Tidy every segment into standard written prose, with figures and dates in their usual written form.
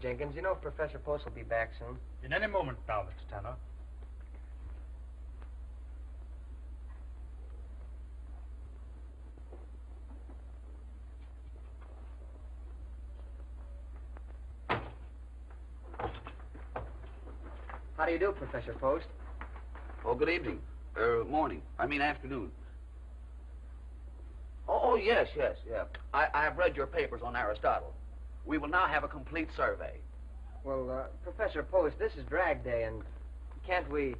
Jenkins. You know if Professor Post will be back soon? In any moment now, Mr. Tanner. How do you do, Professor Post? Oh, good evening. Morning. I mean afternoon. Oh, yes, yeah. I have read your papers on Aristotle. We will now have a complete survey. Well, Professor Post, this is drag day, and can't we...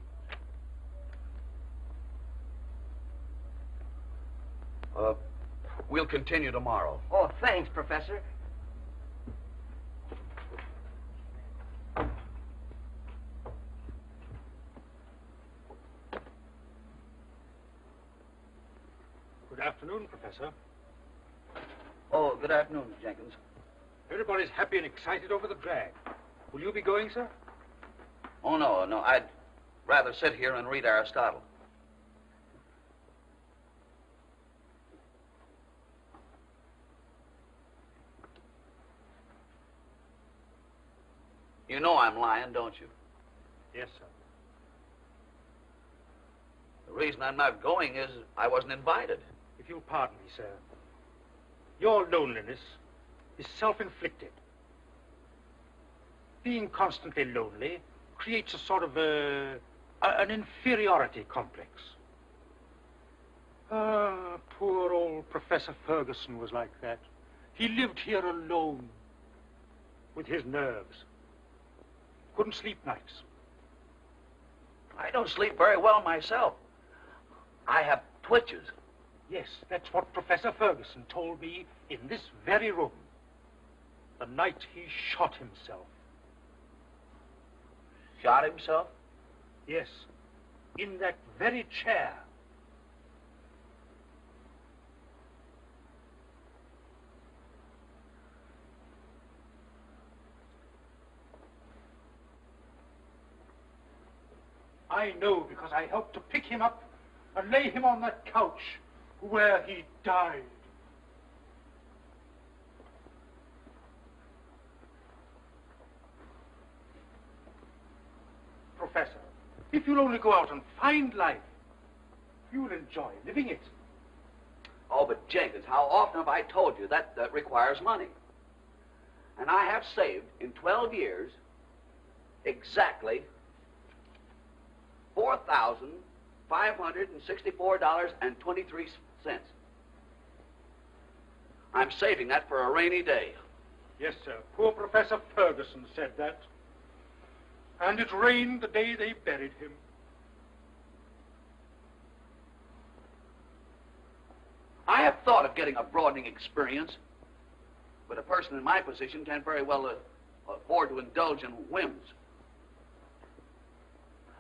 We'll continue tomorrow. Oh, thanks, Professor. Good afternoon, Professor. Oh, good afternoon, Jenkins. Everybody's happy and excited over the drag. Will you be going, sir? Oh, no. I'd rather sit here and read Aristotle. You know I'm lying, don't you? Yes, sir. The reason I'm not going is I wasn't invited. If you'll pardon me, sir, your loneliness is self-inflicted. Being constantly lonely creates a sort of an inferiority complex. Poor old Professor Ferguson was like that. He lived here alone with his nerves. Couldn't sleep nights. I don't sleep very well myself. I have twitches. Yes, that's what Professor Ferguson told me in this very room. The night he shot himself. Shot himself? Yes, in that very chair. I know because I helped to pick him up and lay him on that couch where he died. Professor, if you'll only go out and find life, you'll enjoy living it. Oh, but Jenkins, how often have I told you that requires money? And I have saved in 12 years exactly $4,564.23. I'm saving that for a rainy day. Yes, sir. Poor Professor Ferguson said that. And it rained the day they buried him. I have thought of getting a broadening experience, but a person in my position can't very well afford to indulge in whims.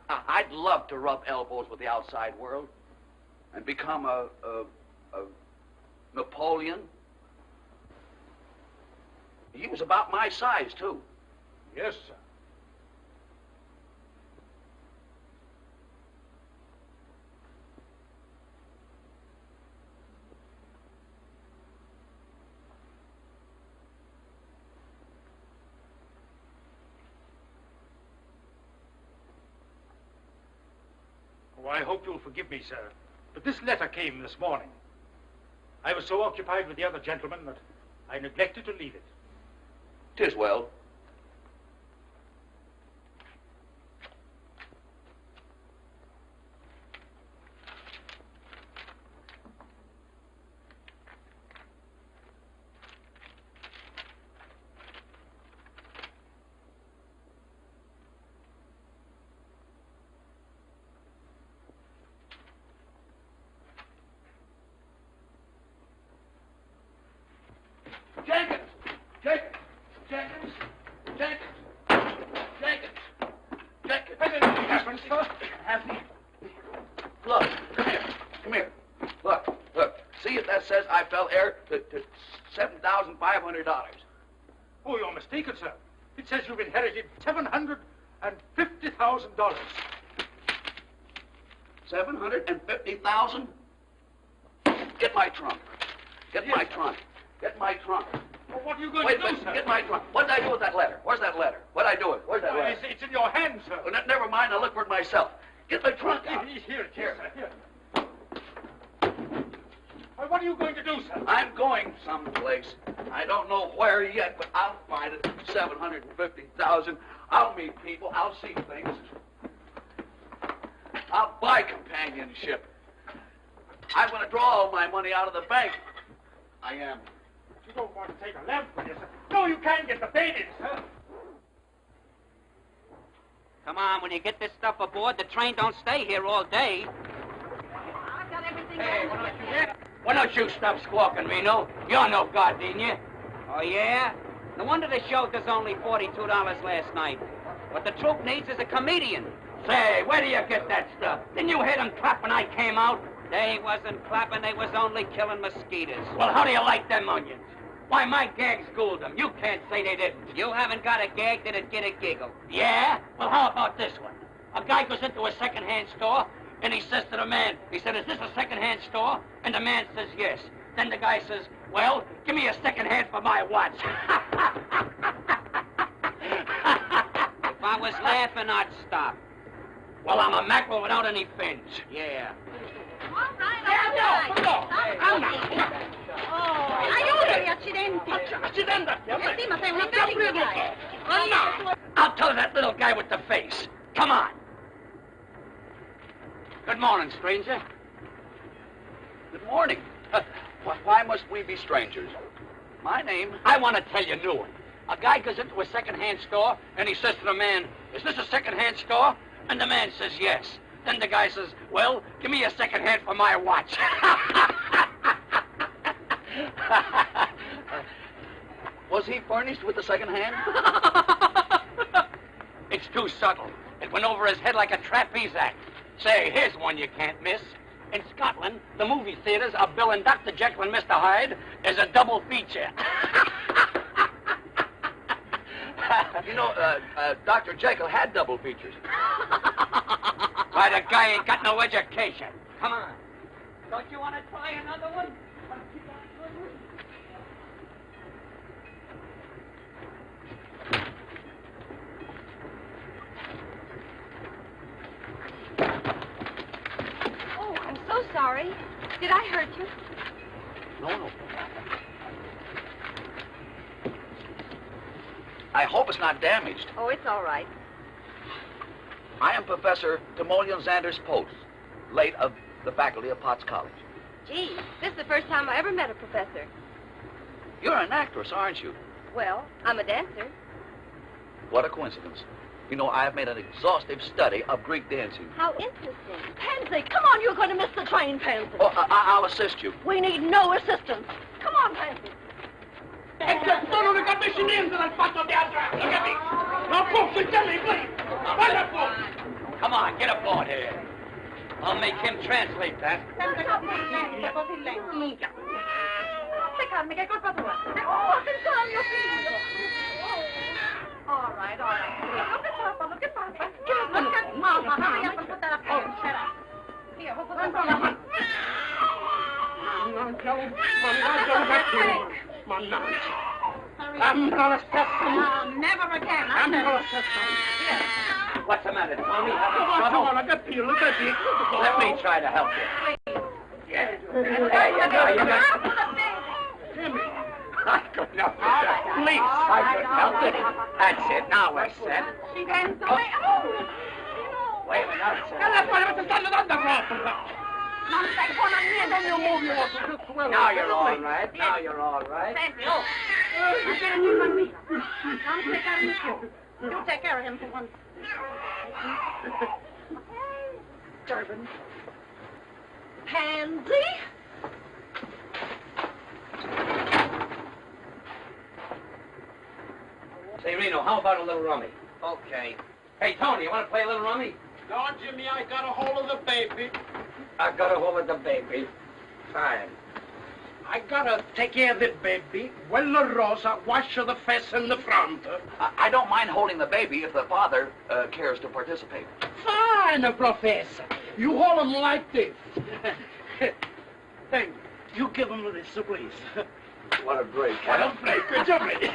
I'd love to rub elbows with the outside world and become a Napoleon. He was about my size, too. Yes, sir. Oh, I hope you'll forgive me, sir, but this letter came this morning. I was so occupied with the other gentleman that I neglected to leave it. 'Tis well. Look, come here. Look. See if that says I fell heir to $7,500. Oh, you're mistaken, sir. It says you've inherited $750,000. $750,000? Get my trunk. Get my trunk. Well, what are you going Wait, to do, wait, sir? get my trunk. What did I do with that letter? Where's that letter? What did I do with it? Where's that letter? It's in your hand, sir. Oh, never mind, I'll look for it myself. Get my trunk out. Here, sir. Here. Well, what are you going to do, sir? I'm going someplace. I don't know where yet, but I'll find it. 750,000. I'll meet people. I'll see things. I'll buy companionship. I'm going to draw all my money out of the bank. I am. You don't want to take a lamp with you, sir. No, you can't get the bait in, sir. Come on, when you get this stuff aboard, the train don't stay here all day. I've got everything. Hey, why don't you stop squawking, Reno? You're no gardenia. Oh, yeah? No wonder they showed us only $42 last night. What the troupe needs is a comedian. Say, where do you get that stuff? Didn't you hear them clap when I came out? They wasn't clapping, they was only killing mosquitoes. Well, how do you like them onions? Why, my gags schooled them. You can't say they didn't. You haven't got a gag that'd get a giggle. Yeah? Well, how about this one? A guy goes into a second-hand store, and he says to the man, he said, is this a second-hand store? And the man says, yes. Then the guy says, well, give me a second-hand for my watch. If I was laughing, I'd stop. Well, I'm a mackerel without any fins. Yeah. All right. Aiuto, accidenti. Sì, ma sei una pessima. I'll tell that little guy with the face. Come on. Good morning, stranger. Good morning. Why must we be strangers? My name... I want to tell you a new one. A guy goes into a second-hand store, and he says to the man, is this a second-hand store? And the man says, yes. Then the guy says, well, give me a second hand for my watch. Was he furnished with the second hand? It's too subtle. It went over his head like a trapeze act. Say, here's one you can't miss. In Scotland, the movie theaters of Bill and Dr. Jekyll and Mr. Hyde is a double feature. You know, Dr. Jekyll had double features. Why, the guy ain't got no education. Come on. Don't you want to try another one? Oh, I'm so sorry. Did I hurt you? No. I hope it's not damaged. Oh, it's all right. I am Professor Timoleon Xanders Post, late of the faculty of Potts College. Gee, this is the first time I ever met a professor. You're an actress, aren't you? Well, I'm a dancer. What a coincidence. You know, I have made an exhaustive study of Greek dancing. How interesting. Pansy, come on, you're going to miss the train, Pansy. Oh, I'll assist you. We need no assistance. Come on, Pansy. Sono le capisci niente del fatto teatrale, capi? Non posso tell me, please. Come on, get aboard here. I'll make him translate that. Calmi, che è colpa tua. Oh, attenzione al mio figlio. All right. Look at Papa. Look at Mama. Hurry up and put that up here. Shut up. Here, we'll put that on. I'm not a stepson. Never again. I'm not a stepson. What's the matter, Tommy? Come on, look at you. Let me try to help you. Yeah. There you go. Jimmy. I couldn't help it. Please, I couldn't help it. That's it. Now we're set. She danced away. Oh, Wait a minute, now, sir. non stai buona niente. Now you're all right. Now you're all right. Senti, oh. Non c'era più bambino. Non spiegarmi più. You take care of him for once. Durbin. Pansy? Say, Reno, how about a little rummy? Okay. Hey, Tony, you want to play a little rummy? No, Jimmy, I got a hold of the baby. I got a hold of the baby. Fine. I gotta take care of the baby. Well, Rosa, wash the face in the front. I don't mind holding the baby if the father cares to participate. Fine, Professor. You hold him like this. Thank you. You give him this, please. What a break. What a break. Good Jimmy.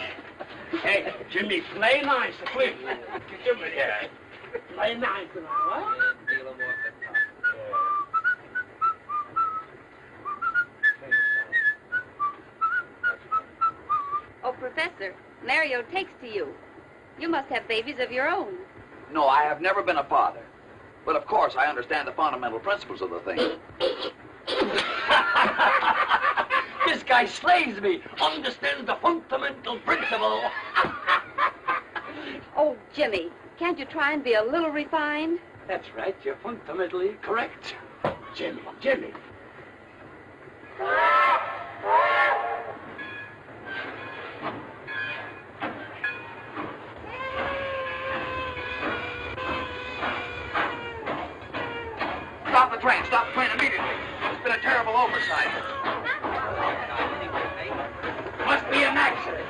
Hey, Jimmy, play nice, please. Jimmy, yeah. Play nice, what? Oh, Professor, Mario takes to you. You must have babies of your own. No, I have never been a father. But of course, I understand the fundamental principles of the thing. This guy slays me. Understands the fundamental principle. Oh, Jimmy, can't you try and be a little refined? That's right. You're fundamentally correct. Jimmy, Jimmy. Stop the train immediately. It's been a terrible oversight. Must be an accident.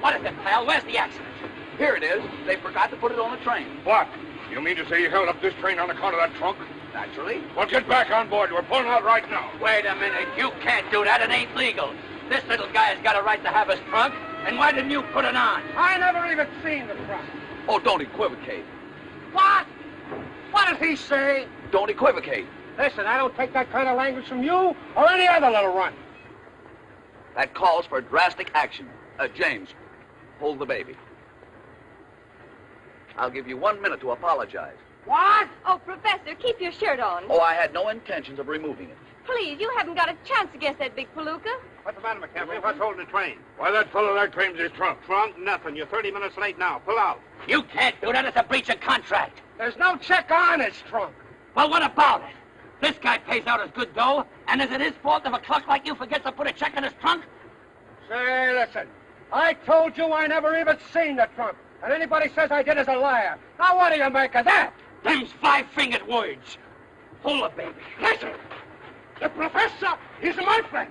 What is it, pal? Where's the accident? Here it is. They forgot to put it on the train. What? You mean to say you held up this train on account of that trunk? Naturally. Well, get back on board. We're pulling out right now. Wait a minute. You can't do that. It ain't legal. This little guy's got a right to have his trunk. And why didn't you put it on? I never even seen the trunk. Oh, don't equivocate. What? What did he say? Don't equivocate. Listen, I don't take that kind of language from you or any other little runt. That calls for drastic action. James, hold the baby. I'll give you 1 minute to apologize. What? Oh, Professor, keep your shirt on. Oh, I had no intentions of removing it. Please, you haven't got a chance against that big palooka. What's the matter, McCaffrey? What's holding the train? Why, that fellow there claims his trunk. Trunk? Nothing. You're 30 minutes late now. Pull out. You can't do that. It's a breach of contract. There's no check on his trunk. Well, what about it? This guy pays out his good dough, and is it his fault if a clerk like you forgets to put a check in his trunk? Say, listen. I told you I never even seen the trunk. And anybody says I did is a liar. Now, what do you make of that? Them's five-fingered words. Hold it, baby. Listen. The professor is my friend.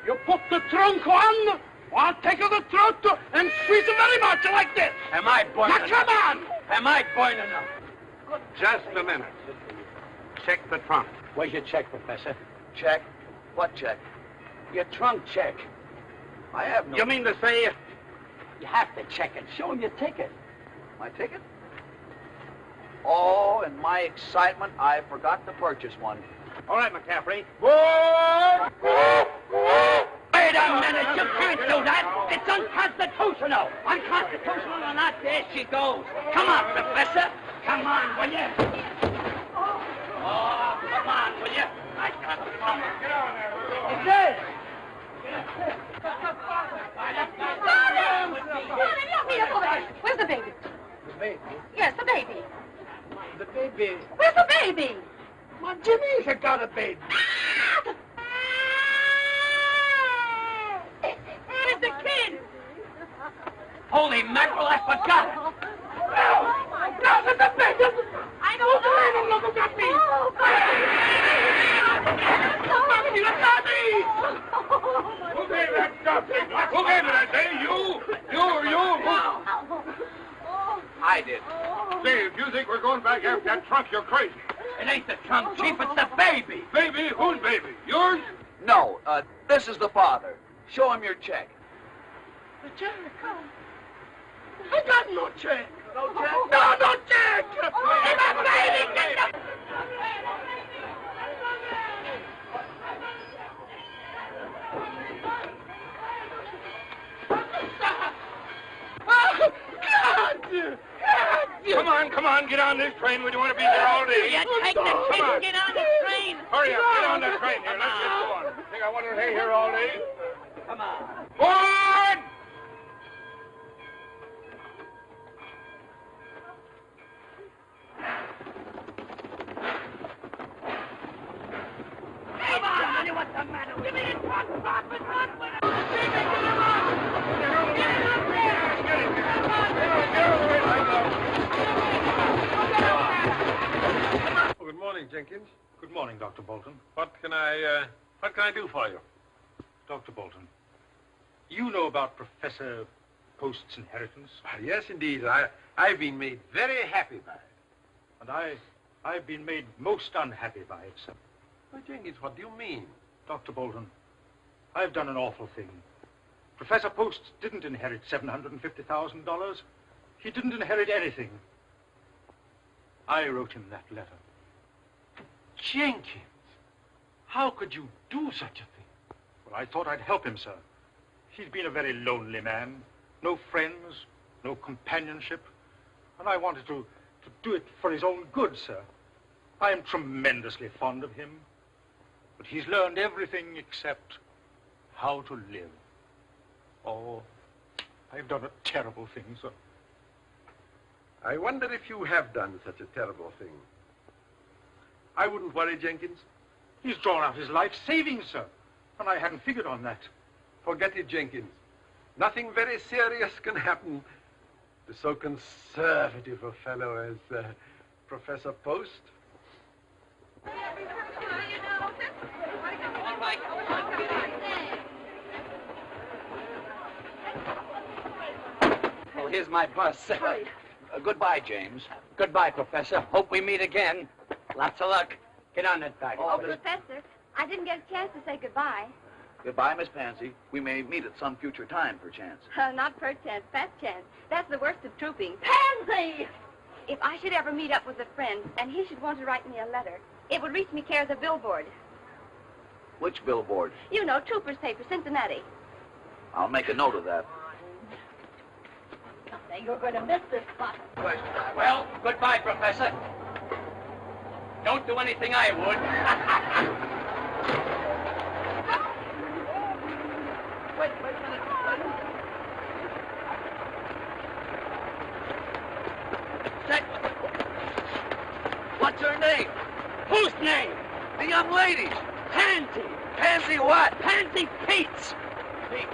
You put the trunk on, I'll take the throat and squeeze it very much like this. Am I burning Now, come on. Am I burning up? Just a minute. Check the trunk. Where's your check, Professor? Check? What check? Your trunk check. I have no... You mean to say... You have to check it. Show him your ticket. My ticket? Oh, in my excitement, I forgot to purchase one. All right, McCaffrey. Wait a minute. You can't do that. It's unconstitutional. Unconstitutional or not, there she goes. Come on, Professor. Come on, will you? Oh, come on, will you? I got to come on. Get on there. It's dead. Where's the baby? The baby? Yes, the baby. The baby? Where's the baby? My Jimmy's got a baby. Where's the kid? Holy mackerel, I forgot it. No, the baby! I don't know. Look at me! Who gave that stuff? Who gave it, I say? You? I did. Say, if you think we're going back after that trunk, you're crazy. It ain't the trunk, Chief. It's the baby. Baby? Whose baby? Yours? No, this is the father. Show him your check. The check? I got no check. No check? No check! It's a baby! Get the... Come on, get on this train. We don't want to be here all day. You take the kid and get on the train. Hurry up, get on that train here. Let's get going. Think I want to stay here all day? Come on. Forward! Come on, honey, what's the matter? Give me the trunk. Run with Good morning, Jenkins. Good morning, Dr. Bolton. What can I do for you? Dr. Bolton, you know about Professor Post's inheritance? Yes, indeed. I've been made very happy by it. And I've been made most unhappy by it, sir. Well, Jenkins, what do you mean? Dr. Bolton, I've done an awful thing. Professor Post didn't inherit $750,000. He didn't inherit anything. I wrote him that letter. Jenkins, how could you do such a thing? Well, I thought I'd help him, sir. He's been a very lonely man. No friends, no companionship. And I wanted to do it for his own good, sir. I am tremendously fond of him. But he's learned everything except how to live. Oh, I've done a terrible thing, sir. I wonder if you have done such a terrible thing. I wouldn't worry, Jenkins. He's drawn out his life savings, sir. And I hadn't figured on that. Forget it, Jenkins. Nothing very serious can happen to so conservative a fellow as Professor Post. All right, come on, get in. Well, here's my bus. Goodbye, James. Goodbye, Professor. Hope we meet again. Lots of luck. Get on that back. Oh, Professor, I didn't get a chance to say goodbye. Goodbye, Miss Pansy. We may meet at some future time, perchance. Not perchance, fast chance. That's the worst of trooping. Pansy! If I should ever meet up with a friend and he should want to write me a letter, it would reach me care as a billboard. Which billboard? You know, Trooper's paper, Cincinnati. I'll make a note of that. You're going to miss this spot. Well, goodbye, Professor. Don't do anything I would. Wait a minute. What's her name? Whose name? The young lady's. Pansy. Pansy what? Pansy Pete's. Pete.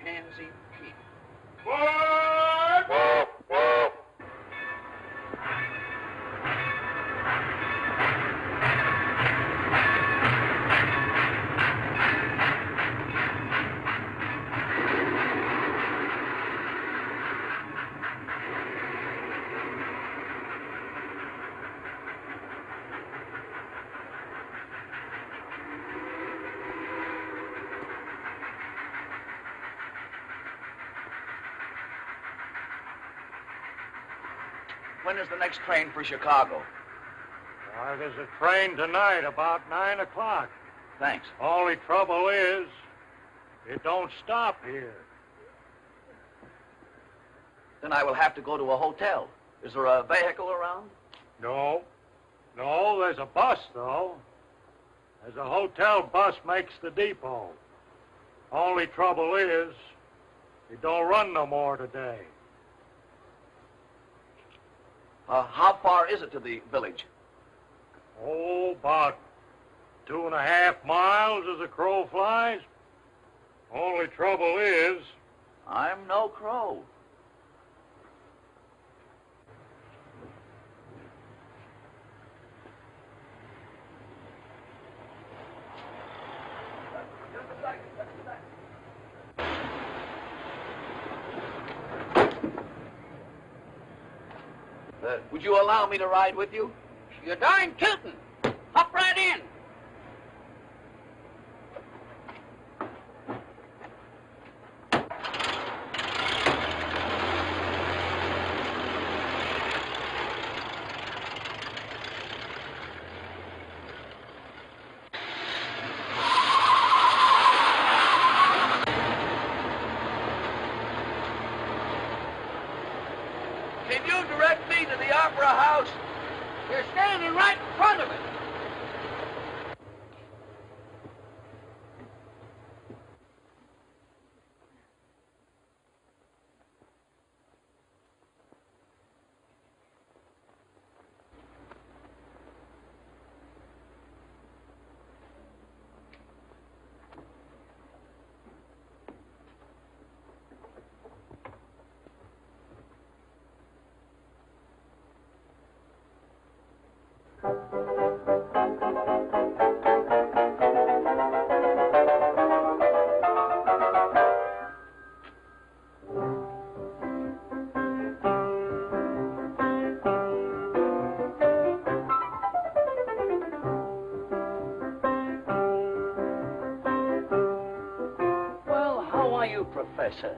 Pansy Pete. When is the next train for Chicago? There's a train tonight about 9 o'clock. Thanks. Only trouble is, it don't stop here. Then I will have to go to a hotel. Is there a vehicle around? No, there's a bus, though. There's a hotel bus makes the depot. Only trouble is, it don't run no more today. How far is it to the village? Oh, about 2.5 miles as a crow flies. Only trouble is... I'm no crow. Would you allow me to ride with you? You're darn tootin'. Hop right in. Can you direct me to the Opera House? You're standing right in front of it. Professor.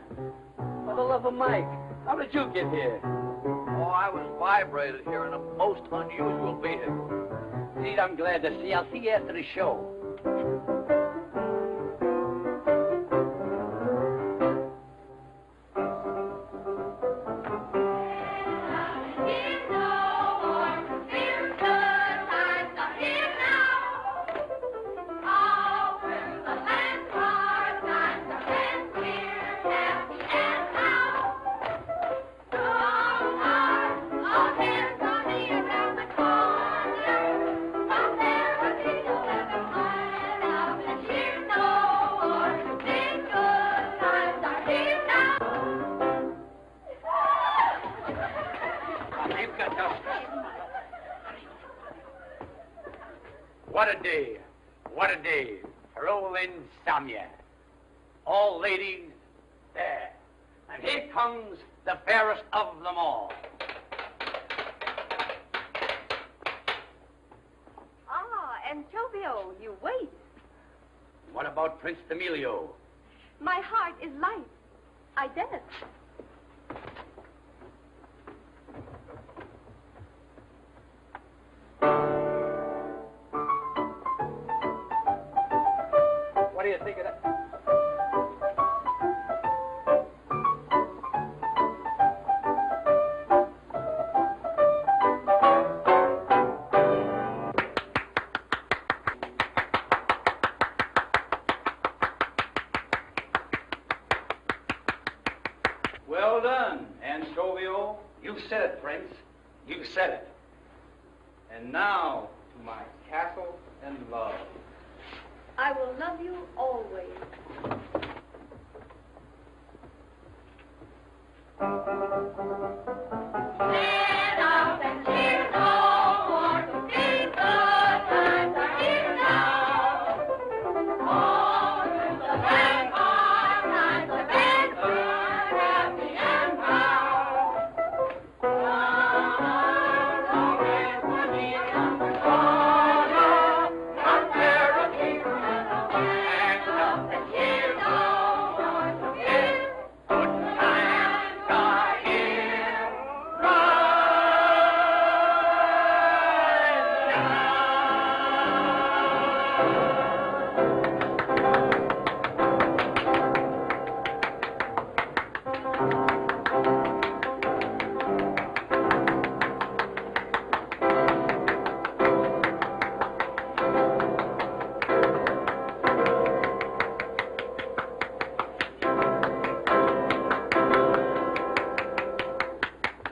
For the love of Mike, how did you get here? Oh, I was vibrated here in a most unusual vehicle. Indeed, I'm glad to see you. I'll see you after the show. What a day. What a day for old insomnia. All ladies there. And here comes the fairest of them all. Ah, Antonio, you wait. What about Prince Emilio? My heart is light. I dance. What do you think of that? Well done, Antonio. You said it, Prince. You said it. And now to my castle and love. I will love you always. Stand up and cheer no more to see good times are here now. All through the land our times are best, happy and proud. Always when we come to corner, not there a king. Stand up and cheer no more to give. Good times are here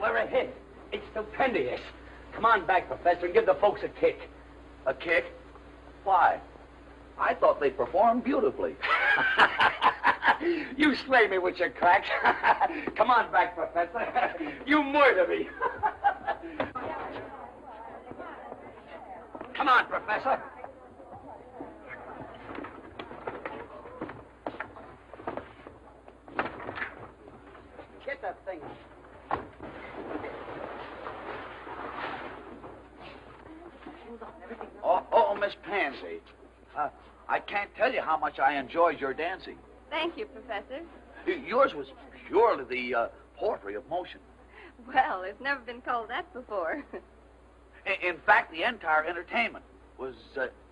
We're a hit. It's stupendous. Come on back, Professor, and give the folks a kick. A kick? Why? I thought they performed beautifully. You slay me with your cracks. Come on back, Professor. You murder me. Come on, Professor. Get that thing. Oh, Miss Pansy. I can't tell you how much I enjoyed your dancing. Thank you, Professor. Yours was purely the poetry of motion. Well, it's never been called that before. In fact, the entire entertainment was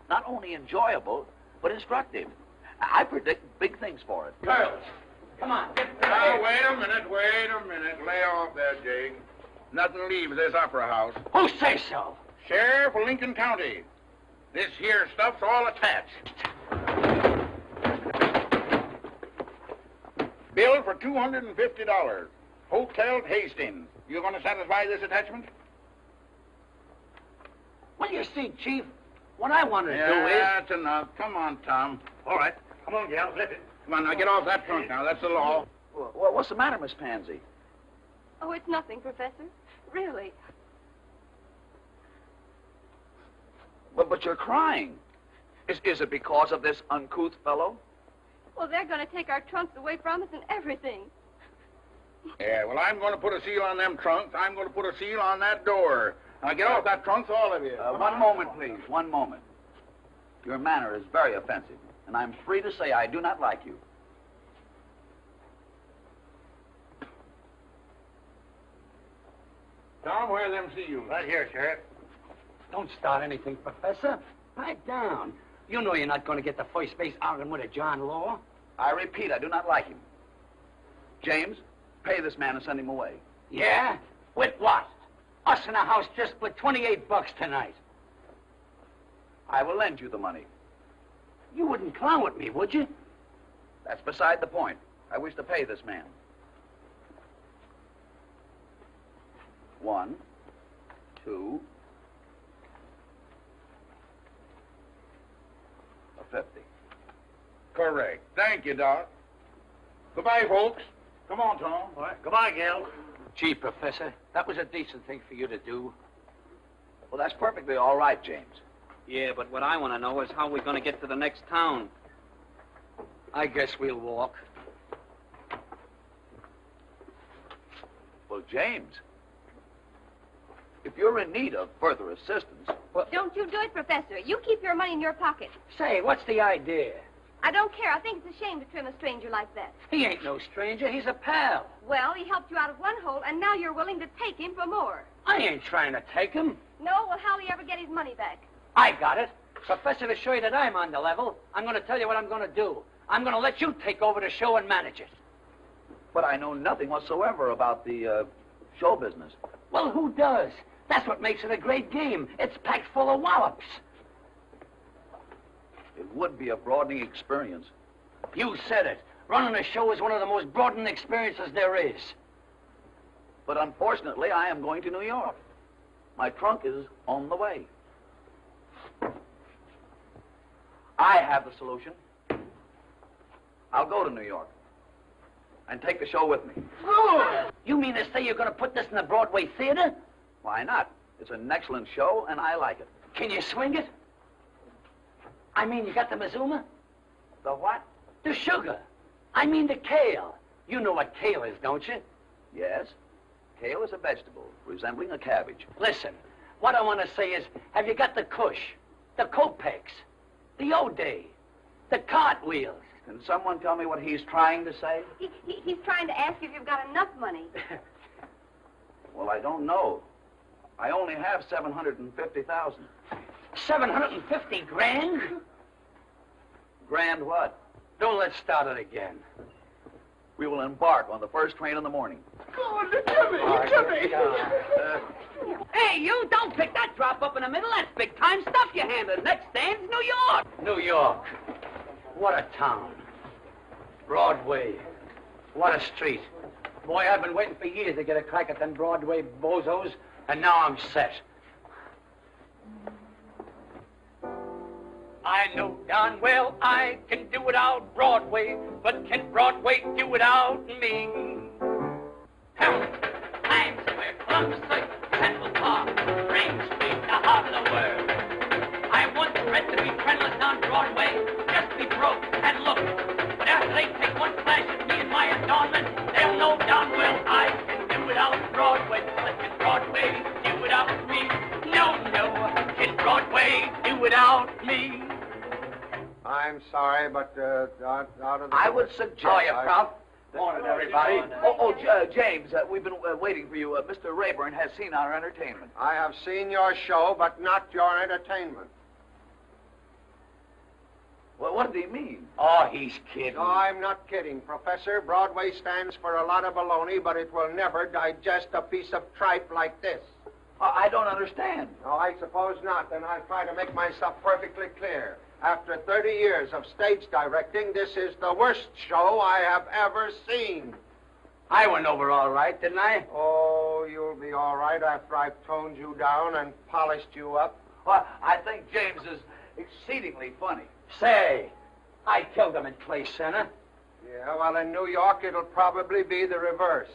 not only enjoyable, but instructive. I predict big things for it. Girls, come on. Get Now, wait a minute. Lay off there, Jake. Nothing leaves this opera house. Who says so? Sheriff of Lincoln County. This here stuff's all attached. Bill for $250. Hotel Hastings. You going to satisfy this attachment? Well, you see, Chief, what I want to do is... That's enough. Come on, Tom. All right. Come on, Gal. Flip it. Come on, now get off that trunk now. That's the law. Well, what's the matter, Miss Pansy? Oh, it's nothing, Professor. Really. But you're crying. Is it because of this uncouth fellow? Well, they're going to take our trunks away from us and everything. Yeah, well, I'm going to put a seal on them trunks. I'm going to put a seal on that door. Now get off that trunk, all of you. One moment, please. One moment. Your manner is very offensive, and I'm free to say I do not like you. Tom, where are them seals? Right here, Sheriff. Don't start anything, Professor. Pipe down. You know you're not going to get the first base arguing with a John Law. I repeat, I do not like him. James, pay this man and send him away. Yeah? With what? Us in a house just split $28 tonight. I will lend you the money. You wouldn't clown with me, would you? That's beside the point. I wish to pay this man. 1, 2, $50. Correct. Thank you, Doc. Goodbye, folks. Come on, Tom. All right. Goodbye, Gil. Gee, Professor, that was a decent thing for you to do. Well, that's perfectly all right, James. Yeah, but what I want to know is how we're going to get to the next town. I guess we'll walk. Well, James, if you're in need of further assistance... Don't you do it, Professor. You keep your money in your pocket. Say, what's the idea? I don't care. I think it's a shame to trim a stranger like that. He ain't no stranger. He's a pal. Well, he helped you out of one hole, and now you're willing to take him for more. I ain't trying to take him. No? Well, how'll he ever get his money back? I got it. Professor, to show you that I'm on the level, I'm going to tell you what I'm going to do. I'm going to let you take over the show and manage it. But I know nothing whatsoever about the show business. Well, who does? That's what makes it a great game. It's packed full of wallops. It would be a broadening experience. You said it. Running a show is one of the most broadening experiences there is. But unfortunately, I am going to New York. My trunk is on the way. I have the solution. I'll go to New York and take the show with me. Good! You mean to say you're going to put this in the Broadway theater? Why not? It's an excellent show, and I like it. Can you swing it? I mean, you got the Mazuma? The what? The sugar. I mean the kale. You know what kale is, don't you? Yes. Kale is a vegetable resembling a cabbage. Listen, what I want to say is, have you got the Kush, the Kopex, the O'Day, the cartwheels? Can someone tell me what he's trying to say? He's trying to ask you if you've got enough money. Well, I don't know. I only have $750,000. 750 grand? Grand what? Don't let's start it again. We will embark on the first train in the morning. Hey, you don't pick that drop up in the middle. That's big time stuff you handled. Next stand's New York. New York. What a town. Broadway. What a street. Boy, I've been waiting for years to get a crack at them Broadway bozos, and now I'm set. I know darn well I can do without Broadway, but can Broadway do without me? Times Square, Columbus Circle, Central Park, Main Street, the heart of the world. I once read to be friendless on Broadway, just be broke and look. But after they take one flash at me and my adornment, they'll know darn well I can do without Broadway, but can Broadway do without me? No, can Broadway do without me? I'm sorry, but out of the... I would suggest... How are you, Prof? Morning, everybody. James, we've been waiting for you. Mr. Rayburn has seen our entertainment. I have seen your show, but not your entertainment. Well, what did he mean? Oh, he's kidding. No, I'm not kidding, Professor. Broadway stands for a lot of baloney, but it will never digest a piece of tripe like this. I don't understand. No, I suppose not. Then I'll try to make myself perfectly clear. After 30 years of stage directing, this is the worst show I have ever seen. I went over all right, didn't I? Oh, you'll be all right after I've toned you down and polished you up. Well, I think James is exceedingly funny. Say, I killed him in Clay Center. Yeah, well, in New York, it'll probably be the reverse.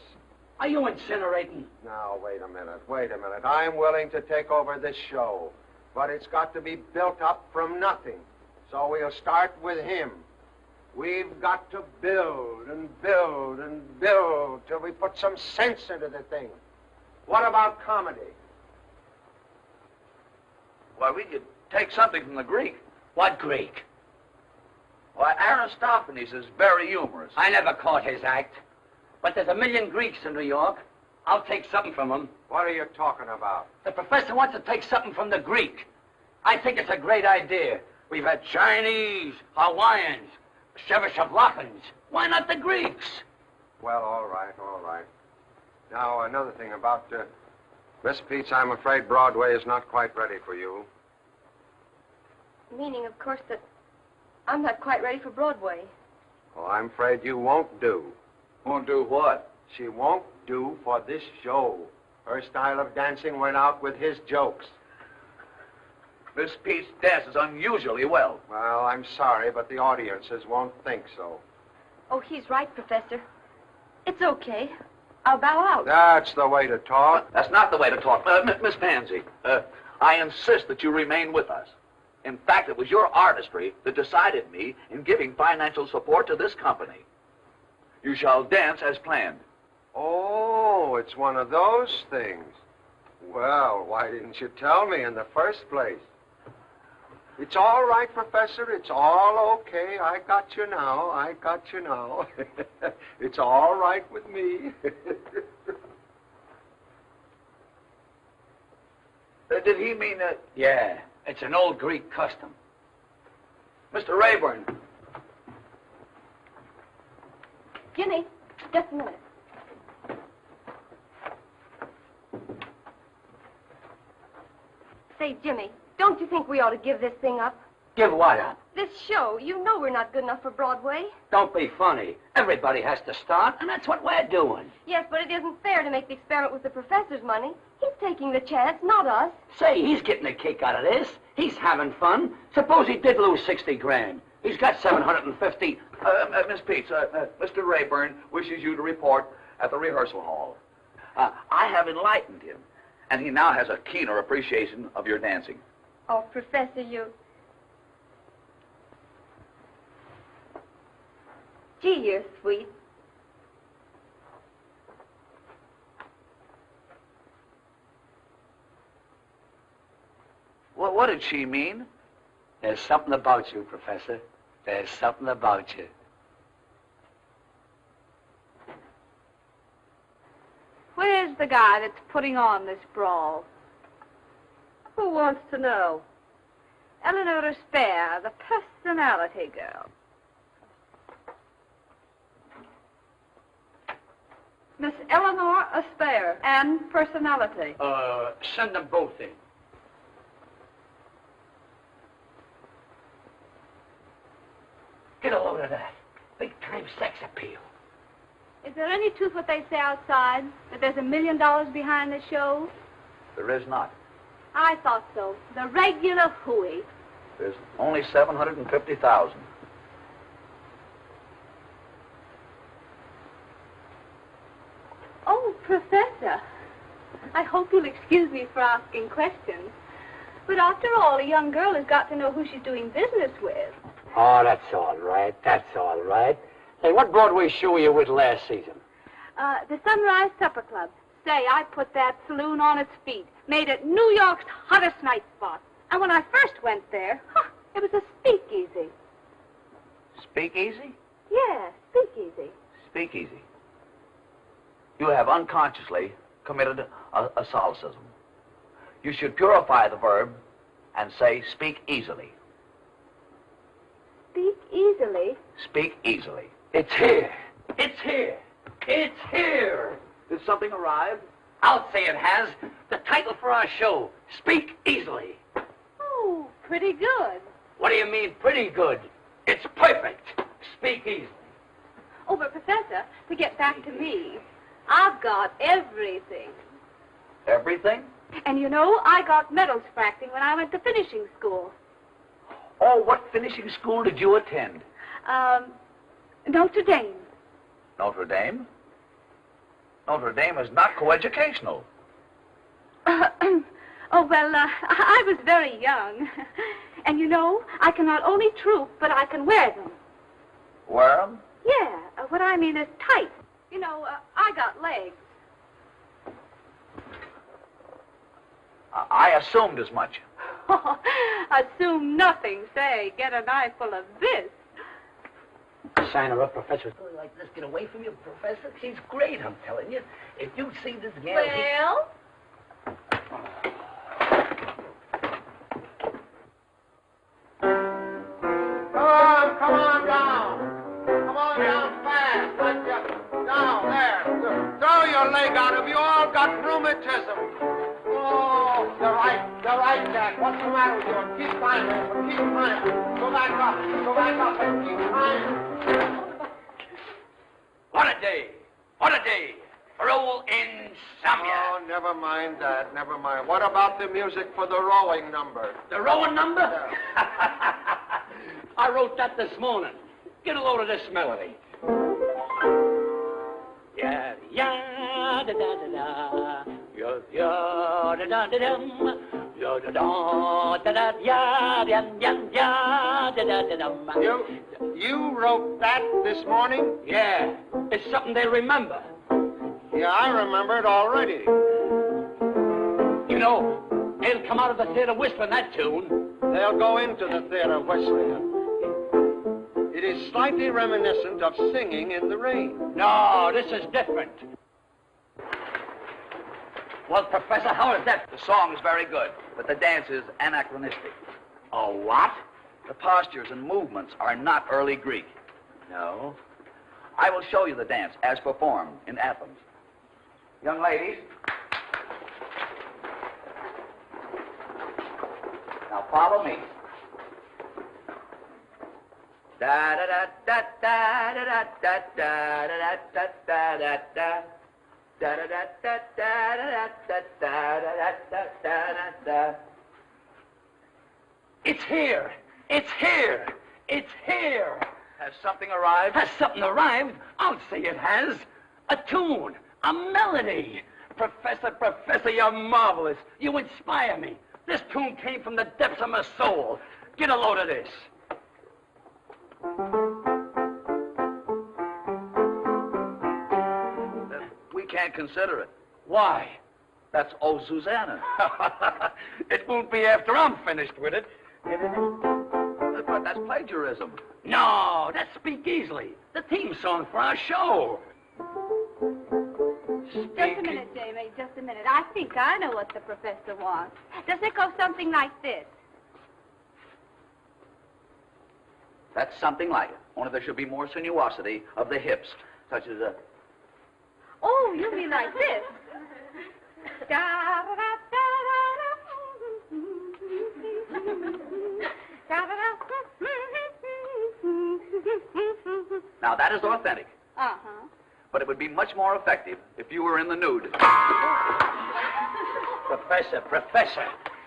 Are you incinerating? Now, wait a minute. I'm willing to take over this show, but it's got to be built up from nothing. So we'll start with him. We've got to build and build and build till we put some sense into the thing. What about comedy? Well, we could take something from the Greek. What Greek? Why, Aristophanes is very humorous. I never caught his act. But there's a million Greeks in New York. I'll take something from him. What are you talking about? The professor wants to take something from the Greek. I think it's a great idea. We've had Chinese, Hawaiians, Czechoslovakians. Why not the Greeks? Well, all right, all right. Now, another thing about, Miss Peets, I'm afraid Broadway is not quite ready for you. Meaning, of course, that I'm not quite ready for Broadway. Well, I'm afraid you won't do. Won't do what? She won't do for this show. Her style of dancing went out with his jokes. Miss Peets dances unusually well. Well, I'm sorry, but the audiences won't think so. Oh, he's right, Professor. It's okay. I'll bow out. That's the way to talk. That's not the way to talk. Miss Pansy, I insist that you remain with us. In fact, it was your artistry that decided me in giving financial support to this company. You shall dance as planned. Oh, it's one of those things. Well, why didn't you tell me in the first place? It's all right, Professor. It's all okay. I got you now. I got you now. It's all right with me. Did he mean that? Yeah, it's an old Greek custom. Mr. Rayburn. Jimmy, just a minute. Say, Jimmy, don't you think we ought to give this thing up? Give what up? This show, you know we're not good enough for Broadway. Don't be funny. Everybody has to start, and that's what we're doing. Yes, but it isn't fair to make the experiment with the professor's money. He's taking the chance, not us. Say, he's getting a kick out of this. He's having fun. Suppose he did lose 60 grand. He's got 750. Miss Peets, Mr. Rayburn wishes you to report at the rehearsal hall. I have enlightened him, and he now has a keener appreciation of your dancing. Oh, Professor, you... Gee, you're sweet. Well, what did she mean? There's something about you, Professor. There's something about you. Where's the guy that's putting on this brawl? Who wants to know? Eleanor Spare, the personality girl. Miss Eleanor Aspare and personality. Send them both in. Get a load of that. Big-time sex appeal. Is there any truth what they say outside? That there's $1 million behind the show? There is not. I thought so. The regular hooey. There's only 750,000. Oh, Professor. I hope you'll excuse me for asking questions. But after all, a young girl has got to know who she's doing business with. Oh, that's all right. That's all right. Hey, what Broadway show were you with last season? The Sunrise Supper Club. Say, I put that saloon on its feet. Made it New York's hottest night spot. And when I first went there, it was a speakeasy. Speakeasy? Yeah, speakeasy. Speakeasy. You have unconsciously committed a solecism. You should purify the verb and say speak easily. Speak easily? Speak easily. It's here. It's here. It's here. Did something arrive? I'll say it has. The title for our show, Speak Easily. Oh, pretty good. What do you mean, pretty good? It's perfect. Speak easily. Oh, but Professor, to get back to me, I've got everything. Everything? And you know, I got medals for acting when I went to finishing school. Oh, what finishing school did you attend? Notre Dame. Notre Dame? Notre Dame is not coeducational. Oh, well, I was very young. And you know, I can not only troop, but I can wear them. Wear them? Yeah, what I mean is tight. You know, I got legs. I assumed as much. Assume nothing. Say, get an eye full of this. sign her up, Professor. Like this, get away from you, Professor. She's great, I'm telling you. If you see this gal... Well? Come on down. Come on down fast. Down there. Throw your leg out. Have you all got rheumatism? Oh, you're right, Jack. What's the matter with you? Keep climbing. Keep climbing. Go back up and keep climbing. What a day. What a day. For old insomnia. Oh, never mind that. Never mind. What about the music for the rowing number? The rowing number? Yeah. I wrote that this morning. Get a load of this melody. Yeah, yeah, da da da da. Yeah, yeah, da da da dum. Yeah, da da da da. Yeah, yeah, yeah, yeah, da da da dum. You wrote that this morning? Yeah, it's something they remember. Yeah, I remember it already. You know, they'll come out of the theater whistling that tune. They'll go into the theater whistling. It is slightly reminiscent of singing in the rain. No, this is different. Well, Professor, how is that? The song is very good, but the dance is anachronistic. Oh, what? The postures and movements are not early Greek. No. I will show you the dance as performed in Athens. Young ladies. Now follow me. Da da da da da da da da da da da da da. Da da da da da da da da da da da. It's here. It's here. It's here. Has something arrived? Has something arrived? I'll say it has. A tune. A melody. Professor, you're marvelous. You inspire me. This tune came from the depths of my soul. Get a load of this. We can't consider it. Why? That's Oh Susanna. It won't be after I'm finished with it. But that's plagiarism. No, that's Speak Easily, the theme song for our show. Just a minute, Jamie, just a minute. I think I know what the professor wants. Does it go something like this? That's something like it. Only there should be more sinuosity of the hips, such as a... Oh, you mean like this? Now, that is authentic. Uh-huh. But it would be much more effective if you were in the nude. Professor,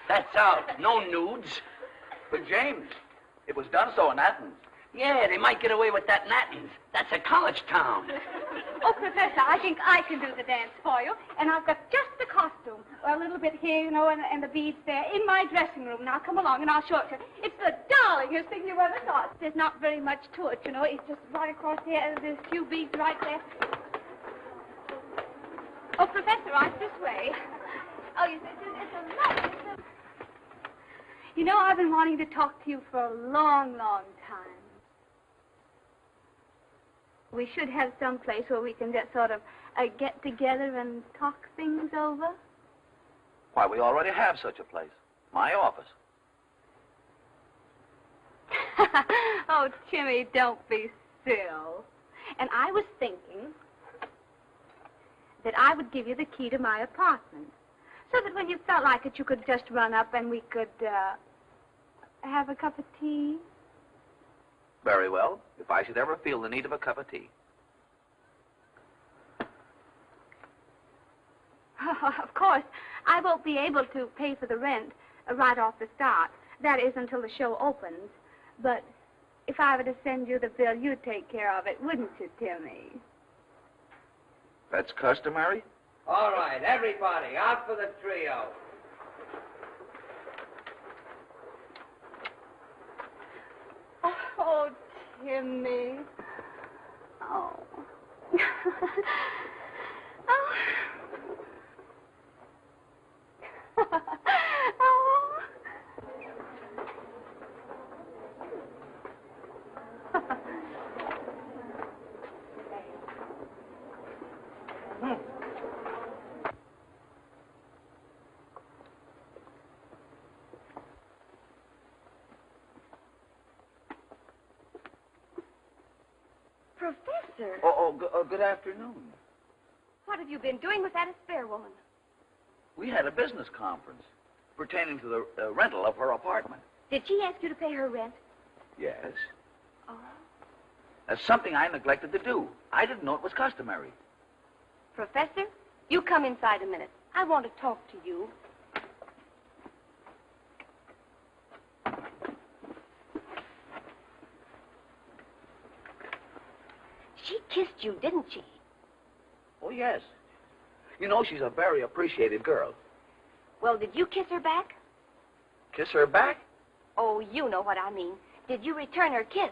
that's out. No nudes. But, James, it was done so in Athens. Yeah, they might get away with that in Athens. That's a college town. Oh, Professor, I think I can do the dance for you. And I've got just the costume. A little bit here, you know, and the beads there in my dressing room. Now, come along and I'll show it to you. It's the darlingest thing you ever saw. There's not very much to it, you know. It's just right across here. There's a few beads right there. Oh, Professor, right this way. Oh, it's a lot. You know, I've been wanting to talk to you for a long, long time. We should have some place where we can just sort of get together and talk things over. Why, we already have such a place. My office. Oh, Timmy, don't be still. And I was thinking that I would give you the key to my apartment, so that when you felt like it, you could just run up and we could have a cup of tea. Very well, if I should ever feel the need of a cup of tea. Oh, of course, I won't be able to pay for the rent right off the start. That is until the show opens. But if I were to send you the bill, you'd take care of it, wouldn't you, Timmy? That's customary? All right, everybody, out for the trio. Oh, Timmy. Oh. Oh. Oh. Professor, Good afternoon. what have you been doing with that Aspare woman? We had a business conference pertaining to the rental of her apartment. Did she ask you to pay her rent? Yes. Oh. That's something I neglected to do. I didn't know it was customary. Professor, you come inside a minute. I want to talk to you. She kissed you, didn't she? Oh, yes. You know, she's a very appreciated girl. Well, did you kiss her back? Kiss her back? Oh, you know what I mean. Did you return her kiss?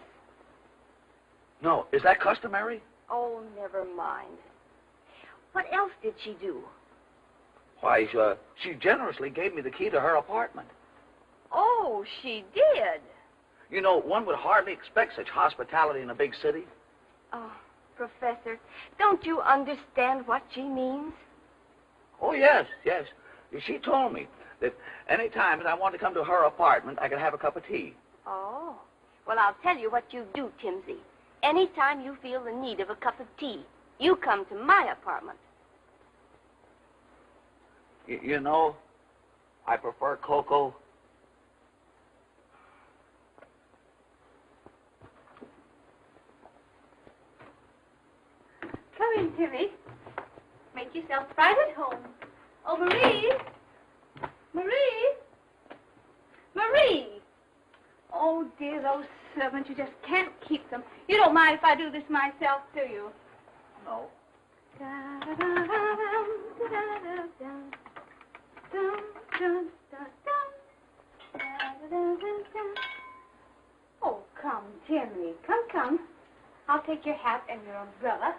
No. Is that customary? Oh, never mind. What else did she do? Why, she generously gave me the key to her apartment. Oh, she did. You know, one would hardly expect such hospitality in a big city. Oh, Professor, don't you understand what she means? Oh, yes, yes. She told me that any time that I want to come to her apartment, I could have a cup of tea. Oh. Well, I'll tell you what you do, Timsy. Anytime you feel the need of a cup of tea, you come to my apartment. You know, I prefer cocoa. Come in, Timmy. Make yourself right at home. Oh, Marie! Marie! Marie! Oh, dear, those servants, you just can't keep them. You don't mind if I do this myself, do you? No. Oh, come, Timmy. Come. I'll take your hat and your umbrella.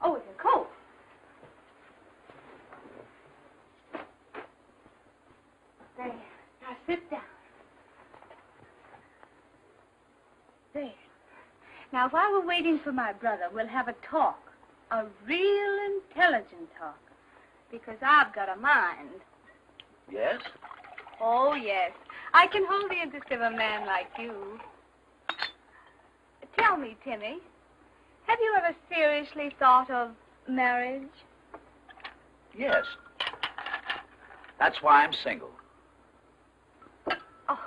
Oh, it's a coat. There. Now sit down. There. Now, while we're waiting for my brother, we'll have a talk. A real intelligent talk. Because I've got a mind. Yes? Oh, yes. I can hold the interest of a man like you. Tell me, Timmy, have you ever seriously thought of marriage? Yes. That's why I'm single. Oh.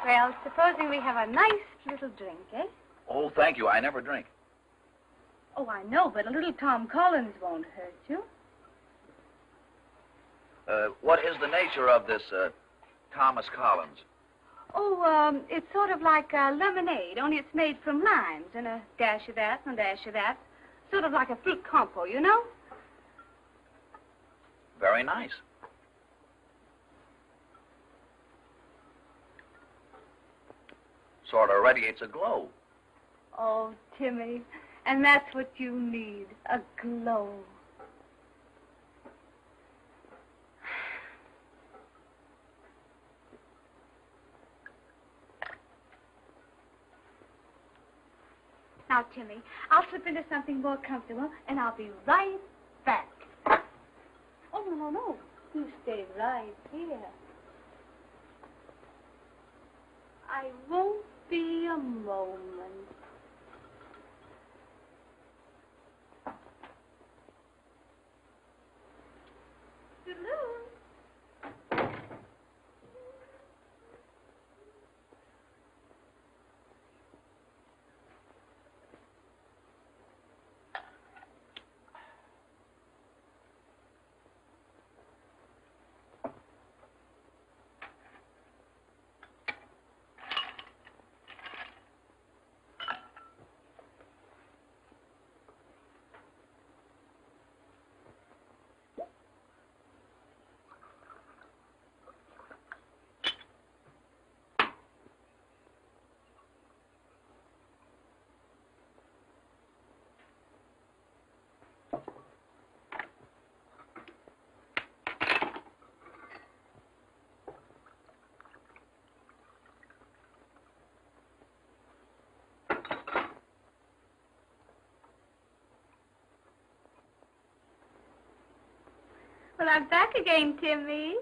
Well, supposing we have a nice little drink, eh? Oh, thank you. I never drink. Oh, I know, but a little Tom Collins won't hurt you. What is the nature of this, Thomas Collins? Oh, it's sort of like lemonade, only it's made from limes, and a dash of that and a dash of that. Sort of like a fruit compo, you know? Very nice. Sort of radiates a glow. Oh, Timmy, and that's what you need, a glow. Now, Timmy, I'll slip into something more comfortable, and I'll be right back. Oh, no. You stay right here. I won't be a moment. Toodaloo. Well, I'm back again, Timmy.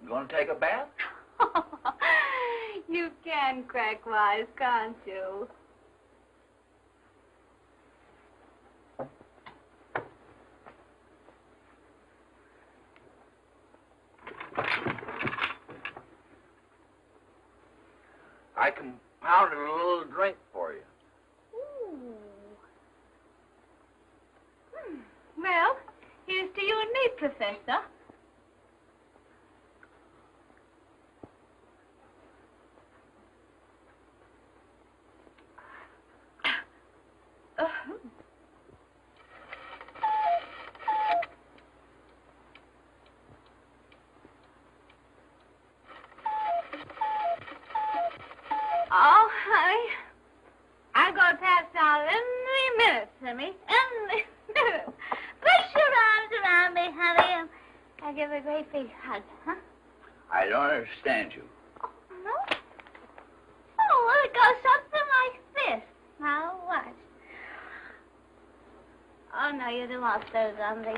You going to take a bath? You can crack wise, can't you? I compounded a little drink for you. Ooh. Well, here's to you and me, Professor. Oh, honey. I'm going to pass out any minute, Timmy. Any minute. Put your arms around me, honey, and I'll give a great big hug, huh? I don't understand you. Oh, no? Oh, well, it goes something like this. Now, watch. Oh, no, you don't want those on the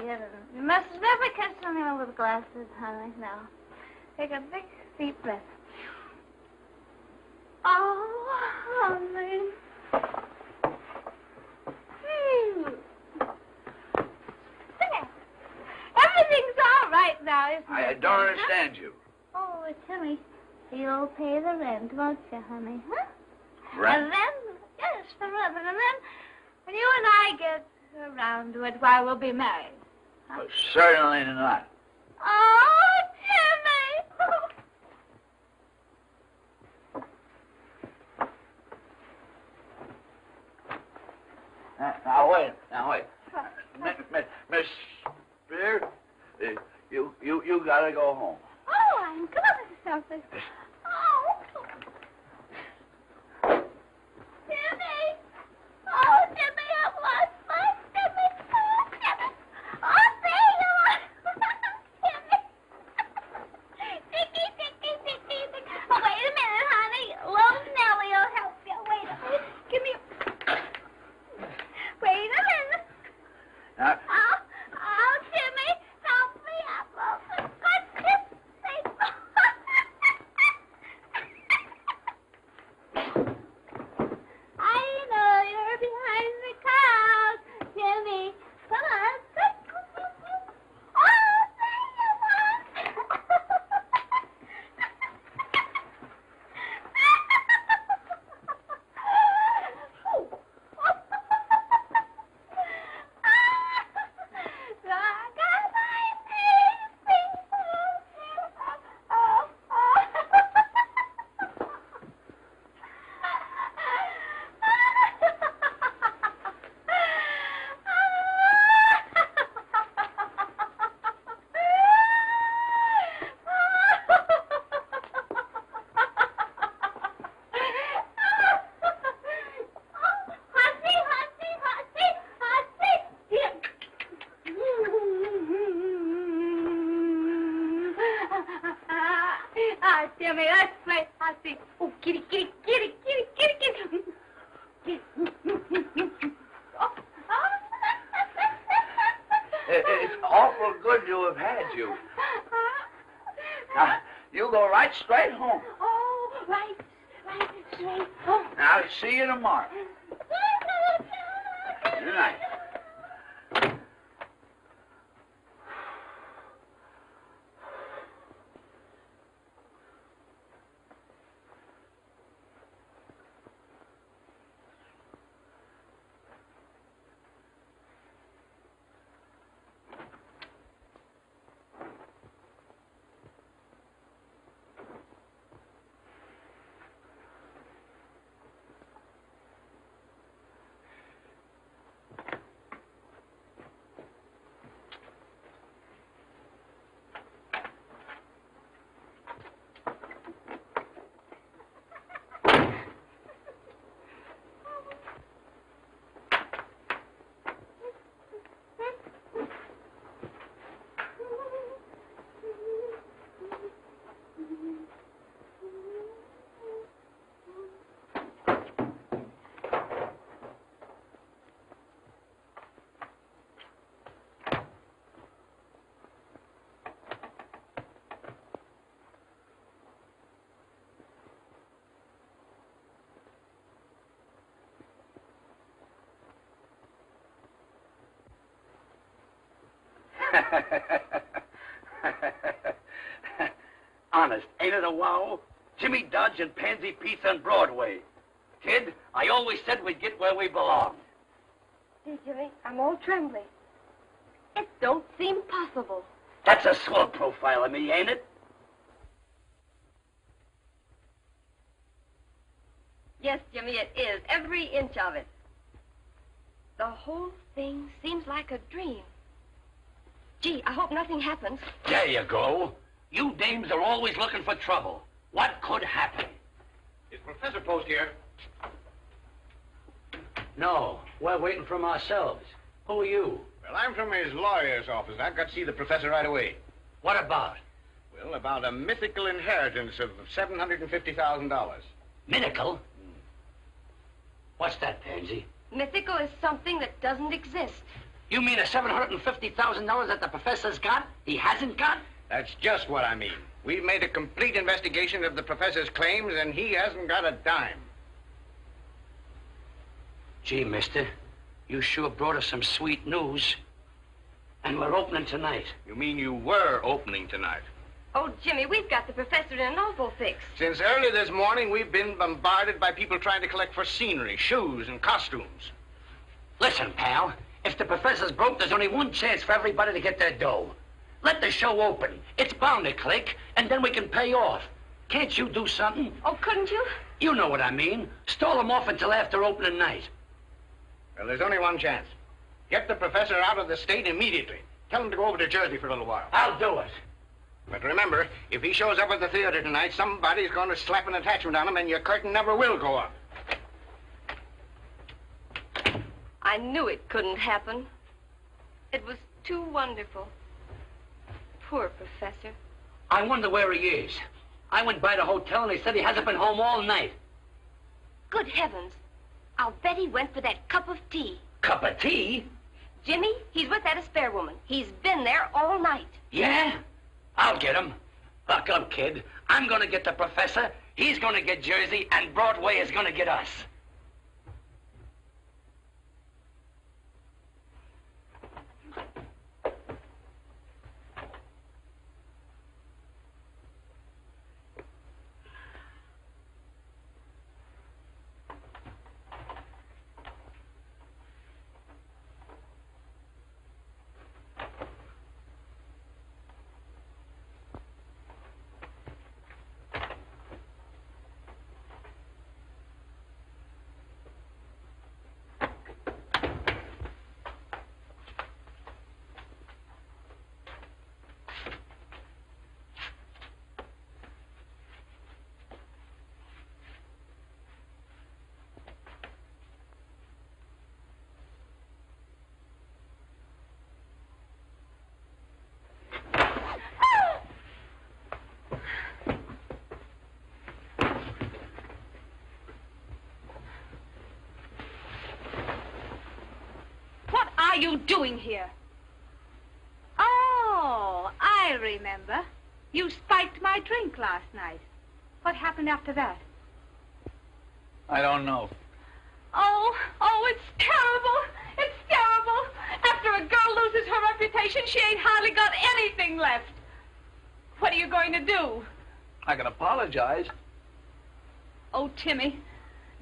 You must never catch on your little glasses, honey. No. Take a big, deep breath. Oh, honey. There. Everything's all right now, isn't it? I don't understand you. Oh, Timmy, you'll pay the rent, won't you, honey? Huh? Rent? And then, yes, the rent. And then, when you and I get around to it, why, we'll be married. Huh? Well, certainly not. Oh, Timmy! Now wait. Miss Spear, you gotta go home. Oh, I'm good at something. Oh. Timmy! Oh, Timmy, I've lost my Timmy. Oh, Timmy. Oh, there you are. Timmy. Ticky. Oh, wait a minute, honey. Little Nellie will help you. Wait a minute. Give me Wait a minute. Now, Oh, Timmy, help me up. Oh, for goodness sake. I know you're behind the couch, Timmy. Come on. Oh, there you Timmy, let's play Hussy. Oh, kitty. it's awful good to have had you. Now, you go right straight home. Oh, right straight home. Now, see you tomorrow. Good night. Honest, ain't it a wow? Jimmy Dodge and Pansy Pizza on Broadway. Kid, I always said we'd get where we belong. See, Jimmy, I'm all trembling. It don't seem possible. That's a swell profile of me, ain't it? Yes, Jimmy, it is. Every inch of it. The whole thing seems like a dream. Gee, I hope nothing happens. There you go. You dames are always looking for trouble. What could happen? Is Professor Post here? No, we're waiting from ourselves. Who are you? Well, I'm from his lawyer's office. I've got to see the professor right away. What about? Well, about a mythical inheritance of $750,000. Mythical? What's that, Pansy? Mythical is something that doesn't exist. You mean the $750,000 that the professor's got, he hasn't got? That's just what I mean. We've made a complete investigation of the professor's claims, and he hasn't got a dime. Gee, mister, you sure brought us some sweet news. And we're opening tonight. You mean you were opening tonight? Oh, Jimmy, we've got the professor in an awful fix. Since early this morning, we've been bombarded by people trying to collect for scenery, shoes, and costumes. Listen, pal, if the professor's broke, there's only one chance for everybody to get their dough. Let the show open. It's bound to click, and then we can pay off. Can't you do something? Oh, couldn't you? You know what I mean. Stall them off until after opening night. Well, there's only one chance. Get the professor out of the state immediately. Tell him to go over to Jersey for a little while. I'll do it. But remember, if he shows up at the theater tonight, somebody's going to slap an attachment on him, and your curtain never will go up. I knew it couldn't happen. It was too wonderful. Poor professor. I wonder where he is. I went by the hotel, and they said he hasn't been home all night. Good heavens. I'll bet he went for that cup of tea. Cup of tea? Jimmy, he's with that spare woman. He's been there all night. Yeah? I'll get him. Buck up, kid. I'm gonna get the professor, he's gonna get Jersey, and Broadway is gonna get us. What are you doing here? Oh, I remember. You spiked my drink last night. What happened after that? I don't know. Oh, it's terrible. It's terrible. After a girl loses her reputation, she ain't hardly got anything left. What are you going to do? I can apologize. Oh, Timmy,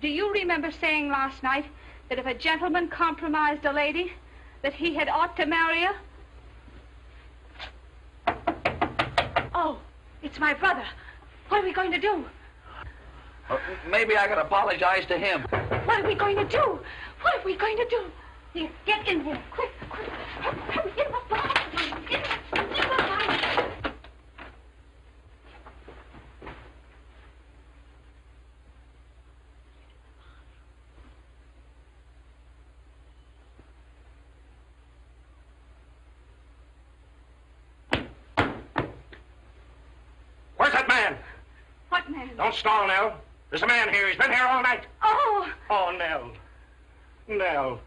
do you remember saying last night that if a gentleman compromised a lady, that he had ought to marry her? Oh, it's my brother. What are we going to do? Maybe I can apologize to him. What are we going to do? What are we going to do? Here, get in here. Quick, quick. Hurry, get him up. Get him up. Where's that man? What man? Don't stall, Nell. There's a man here. He's been here all night. Oh! Oh, Nell. Nell.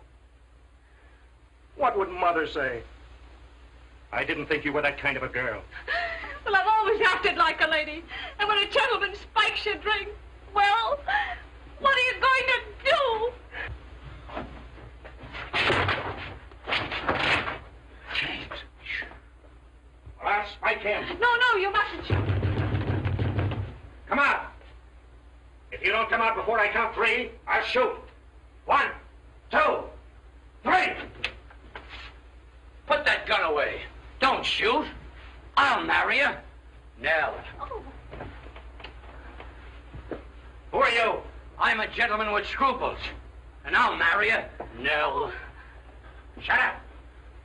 What would Mother say? I didn't think you were that kind of a girl. Well, I've always acted like a lady. And when a gentleman spikes your drink, well, what are you going to do? James. don't come out before I count 3, I'll shoot. 1, 2, 3. Put that gun away. Don't shoot. I'll marry you. Nell. Oh. Who are you? I'm a gentleman with scruples. And I'll marry you. Nell. Shut up.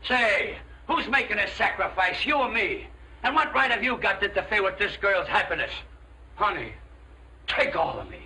Say, who's making this sacrifice, you or me? And what right have you got to interfere with this girl's happiness? Honey, take all of me.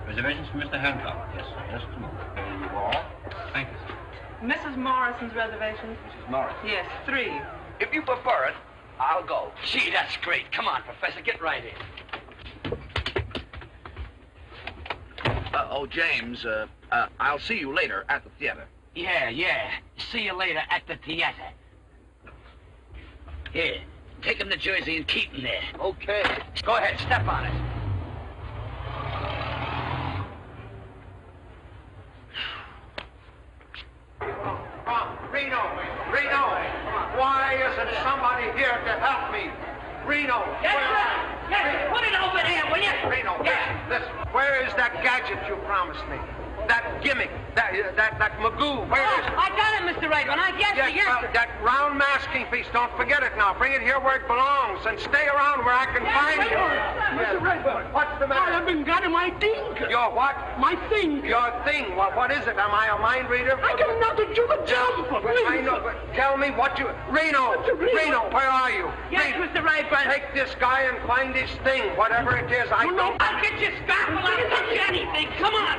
Reservations for Mr. Hancock? Yes, sir. Just a moment. There you are. Thank you, sir. Mrs. Morrison's reservations? Mrs. Morris. Yes, 3. If you prefer it, I'll go. Gee, that's great. Come on, Professor, get right in. James, I'll see you later at the theater. Yeah. See you later at the theater. Here, take him to Jersey and keep him there. Okay. Go ahead, step on it. Reno! Why isn't somebody here to help me? Reno! Yes, put it over there, will you? Reno, listen. Where is that gadget you promised me? That gimmick, that Magoo, where is it? I got it, Mr. Right One. I guess Yes, well, that round masking piece, don't forget it now. Bring it here where it belongs and stay around where I can find you. Mr. Redburn. What's the matter? I haven't got my thing. Your what? My thing. Your thing. What is it? Am I a mind reader? I got nothing to jump. I know, but tell me what you... Reno, where are you? Yes, Mr. Rayburn. Take this guy and find his thing, whatever it is. I don't... I'll get you scalpel. I'll get you anything. Come on.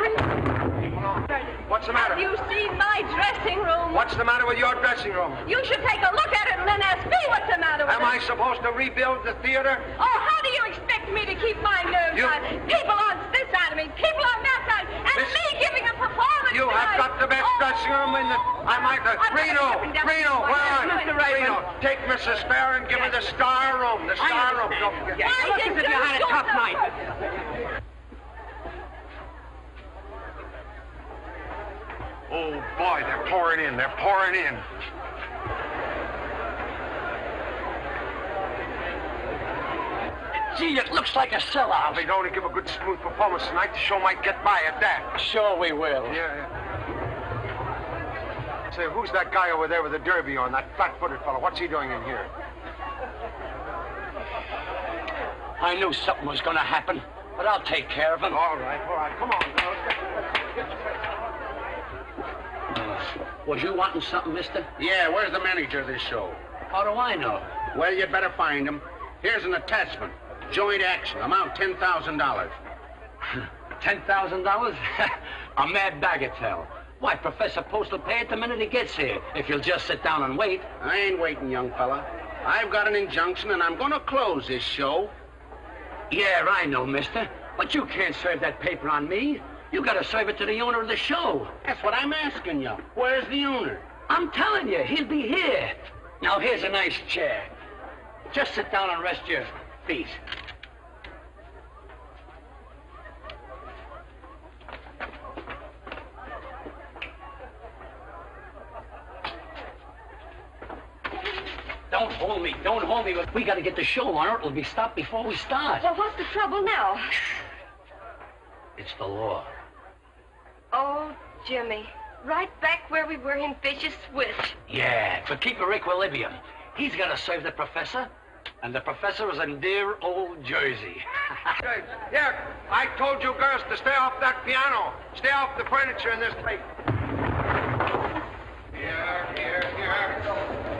What's the matter? Have you seen my dressing room? What's the matter with your dressing room? You should take a look at it and then ask me what's the matter with Am I it. supposed to rebuild the theater? Oh, how do you expect me to keep my nerves on? People on this side of me, people on that side, and me giving a performance You have got the best dressing room in the... I might... Reno, where are you? Reno, take Mrs. Fair and give her the star room. The star room. Don't forget. Look as if you had a tough night. Oh, boy, they're pouring in. Gee, it looks like a sellout. If they'd only give a good, smooth performance tonight, the show might get by at that. Sure we will. Yeah. Say, who's that guy over there with the derby on, that flat-footed fellow? What's he doing in here? I knew something was going to happen, but I'll take care of him. All right. Come on, girls. Was you wanting something, mister? Yeah, where's the manager of this show? How do I know? Well, you'd better find him. Here's an attachment. Joint action. Amount $10,000. $10,000? A mad bagatelle. Why, Professor Post will pay it the minute he gets here, if you'll just sit down and wait. I ain't waiting, young fella. I've got an injunction, and I'm going to close this show. Yeah, I know, mister. But you can't serve that paper on me. You gotta serve it to the owner of the show. That's what I'm asking you. Where's the owner? I'm telling you, he'll be here. Now, here's a nice chair. Just sit down and rest your feet. Don't hold me. We gotta get the show on, or it'll be stopped before we start. Well, what's the trouble now? It's the law. Oh, Jimmy. Right back where we were in Fish's Switch. Yeah, to keep her equilibrium. He's got to serve the professor, and the professor is in dear old Jersey. Here, I told you girls to stay off that piano. Stay off the furniture in this place. Here.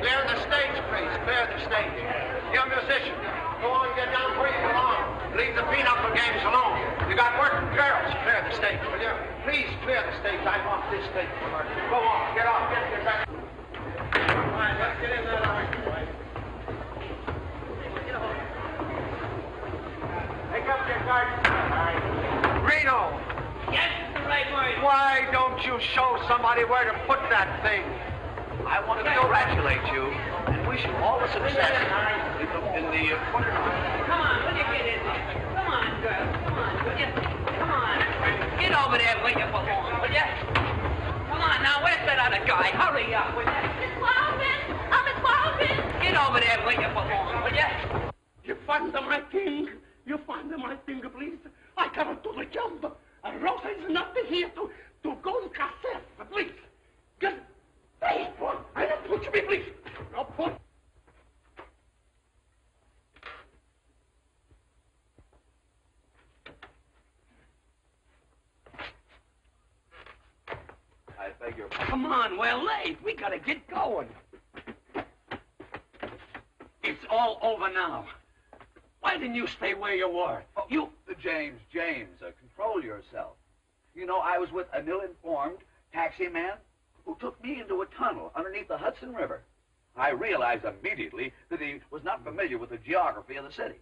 Clear the stage, please. Clear the stage. Young musician, Go on, get down where you belong. Leave the pinochle games alone. You got work and girls. Clear the stage, will you? Please clear the stage. I want this stage for her. Go on, get off, get back. All right, let's get in that arm, boys. Pick up your garden. Reno! Yes, the right word. Why don't you show somebody where to put that thing? I want to congratulate you and wish you all the success in the Come on, will you get in there? Come on, girl. Come on, will you? Come on. Get over there where you belong, will you? Come on now, where's that other guy? Hurry up, will you? Miss Walton! Oh, Miss Walton! Get over there where you belong, will you? You find my thing. You find my thing, please. I cannot do the job. Rosa is not here to go to cassette, please. Just, please, boy. I don't push me, please. No, push. I beg your pardon. Come on, we're late. We gotta get going. It's all over now. Why didn't you stay where you were? Oh, James, control yourself. You know, I was with an ill-informed taxi man who took me into a tunnel underneath the Hudson River. I realized immediately that he was not familiar with the geography of the city.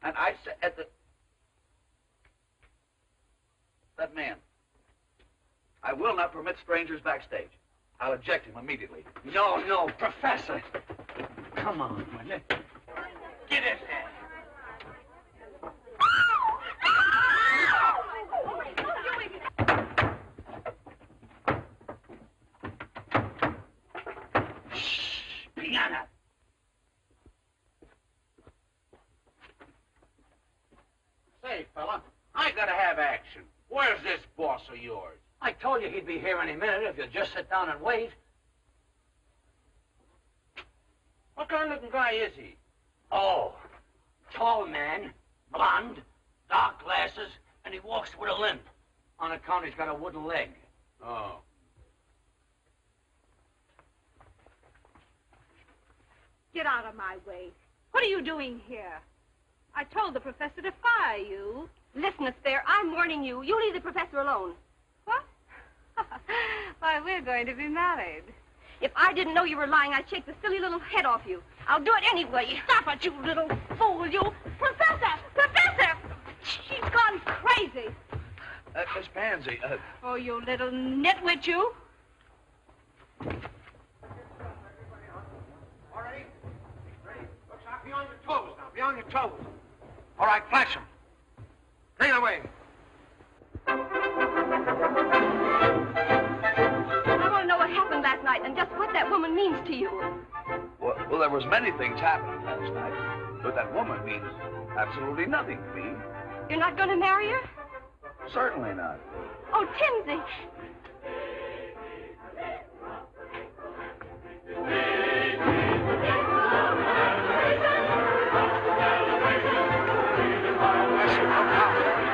And I said that man, I will not permit strangers backstage. I'll eject him immediately. No, Professor. Come on, will you? Get in there. Shh, piano. Say, fella, I gotta have action. Where's this boss of yours? I told you he'd be here any minute if you'd just sit down and wait. What kind of looking guy is he? Oh, tall man, blonde, dark glasses, and he walks with a limp. On account he's got a wooden leg. Oh. Get out of my way. What are you doing here? I told the professor to fire you. Listen, Astaire, I'm warning you. You leave the professor alone. What? Why, we're going to be married. If I didn't know you were lying, I'd shake the silly little head off you. I'll do it anyway. Stop it, you little fool, you. Professor! Professor! She's gone crazy. Miss Pansy, Oh, you little nitwit, you. All ready? Ready? Looks like be on your toes now. Be on your toes. All right, flash them. Clean away. I want to know what happened last night and just what that woman means to you. well, there was many things happening last night, but that woman means absolutely nothing to me. You're not going to marry her? Certainly not. Oh, Timothy.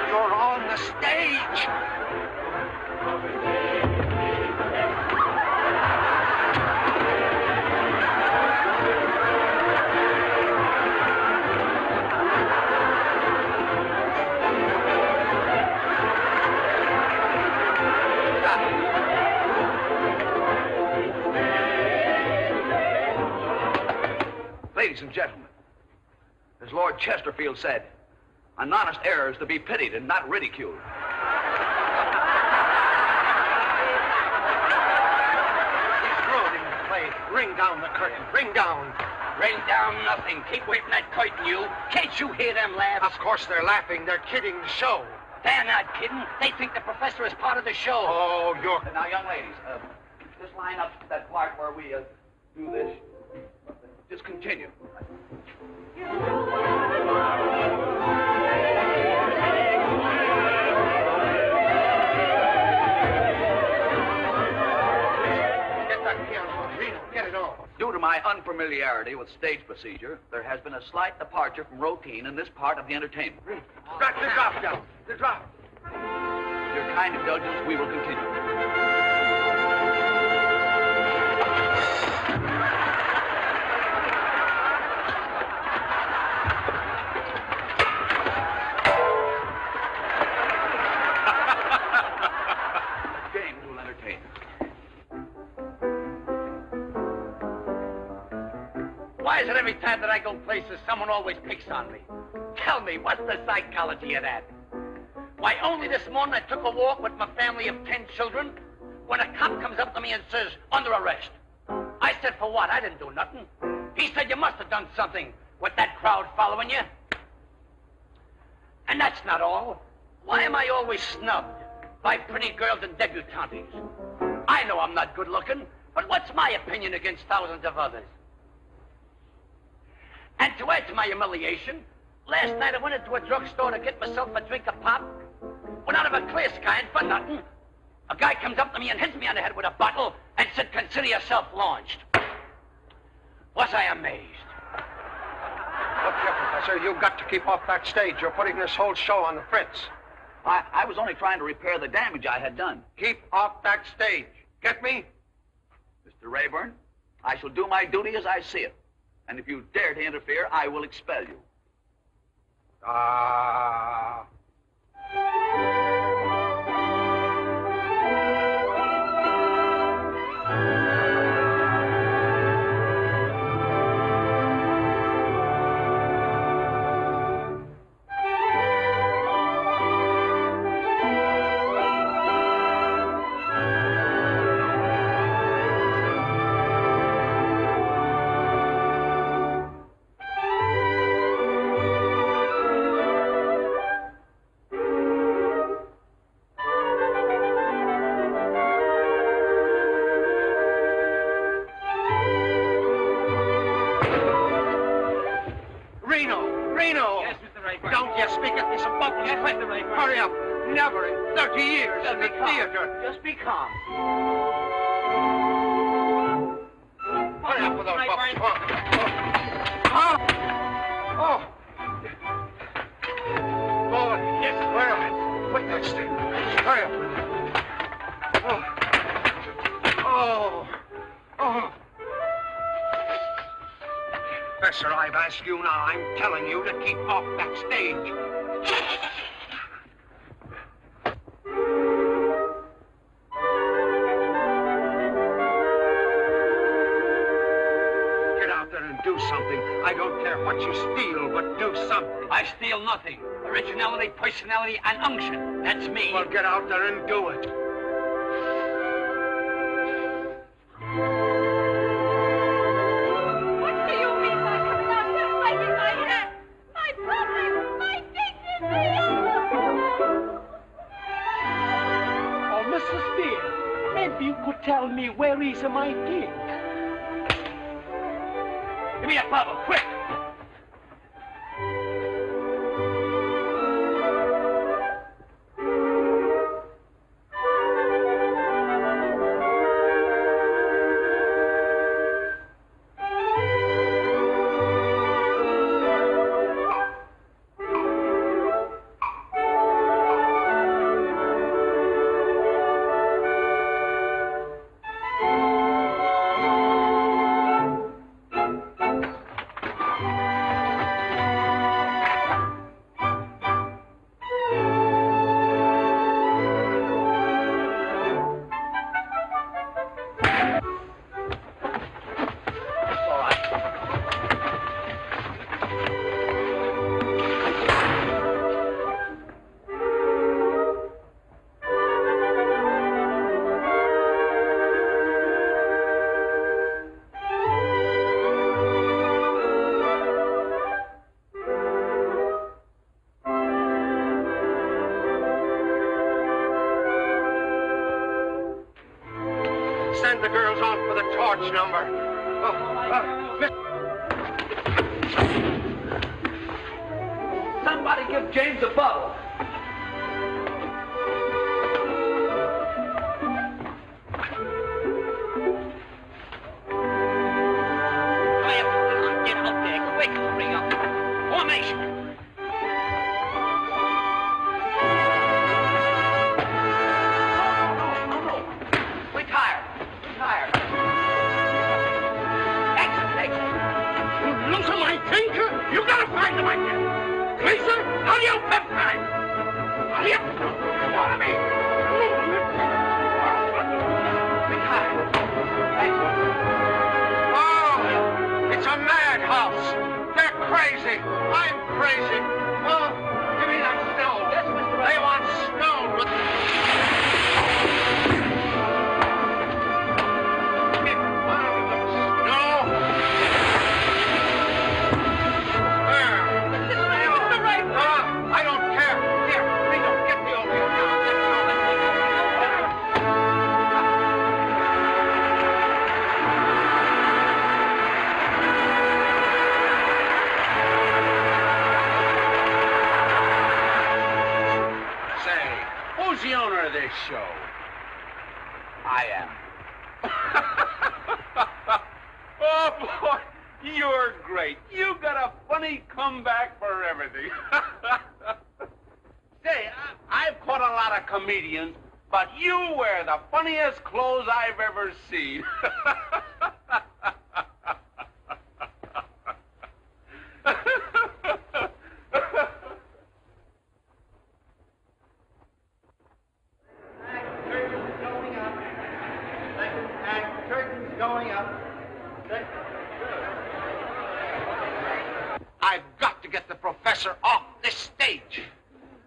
You're on the stage. Ladies and gentlemen, as Lord Chesterfield said, an honest error is to be pitied and not ridiculed. He's ruining the play. Ring down the curtain. Ring down. Ring down nothing. Keep away from that curtain, you. Can't you hear them laugh? Of course they're laughing. They're kidding the show. They're not kidding. They think the professor is part of the show. Oh, you're... Now, young ladies, just line up that part where we do this. Just continue. Get that piano, Reno. Get it on. Due to my unfamiliarity with stage procedure, there has been a slight departure from routine in this part of the entertainment. Drop the drop down. The drop. With your kind indulgence, we will continue. Every time that I go places, someone always picks on me. Tell me, what's the psychology of that? Why, only this morning I took a walk with my family of 10 children when a cop comes up to me and says, under arrest. I said, for what? I didn't do nothing. He said, you must have done something with that crowd following you. And that's not all. Why am I always snubbed by pretty girls and debutantes? I know I'm not good looking, but what's my opinion against thousands of others? And to add to my humiliation, last night I went into a drugstore to get myself a drink of pop. Went out of a clear sky and for nothing. A guy comes up to me and hits me on the head with a bottle and said, consider yourself launched. Was I amazed? Look here, Professor, you've got to keep off that stage. You're putting this whole show on the fritz. I was only trying to repair the damage I had done. Keep off that stage. Get me? Mr. Rayburn, I shall do my duty as I see it. And if you dare to interfere, I will expel you. Ah. Reno! Yes, Mr. Rayburn. Don't you speak at me some bubbles. Yes, Mr. Rayburn. Hurry up. Never in 30 years in the theater. Just be calm. Hurry up with those Rayburn. bubbles. Oh. Oh. Oh. Yes, hurry up. Wait, that's it. Hurry up. Oh. Oh. Professor, I've asked you now. I'm telling you to keep off that stage. Get out there and do something. I don't care what you steal, but do something. I steal nothing. Originality, personality, and unction. That's me. Well, get out there and do it. Mrs. Spear, maybe you could tell me where is my king? Give me that bottle, quick! Send the girls on for the torch number. Somebody give James a bottle. Get out there, quick, hurry up. Formation. You gotta find him again. Lisa, how do you pep time? crazy. I'm crazy. Oh, give me that snow. Yes, Mr. Ray. They want snow. I don't care. Here, Reno, get the old man now. Get the old man. Say, who's the owner of this show? I am. Oh, boy, you're great. You got a funny comeback for everything. Say, I've caught a lot of comedians, but you wear the funniest clothes I've ever seen. Curtains going up. I've got to get the professor off this stage.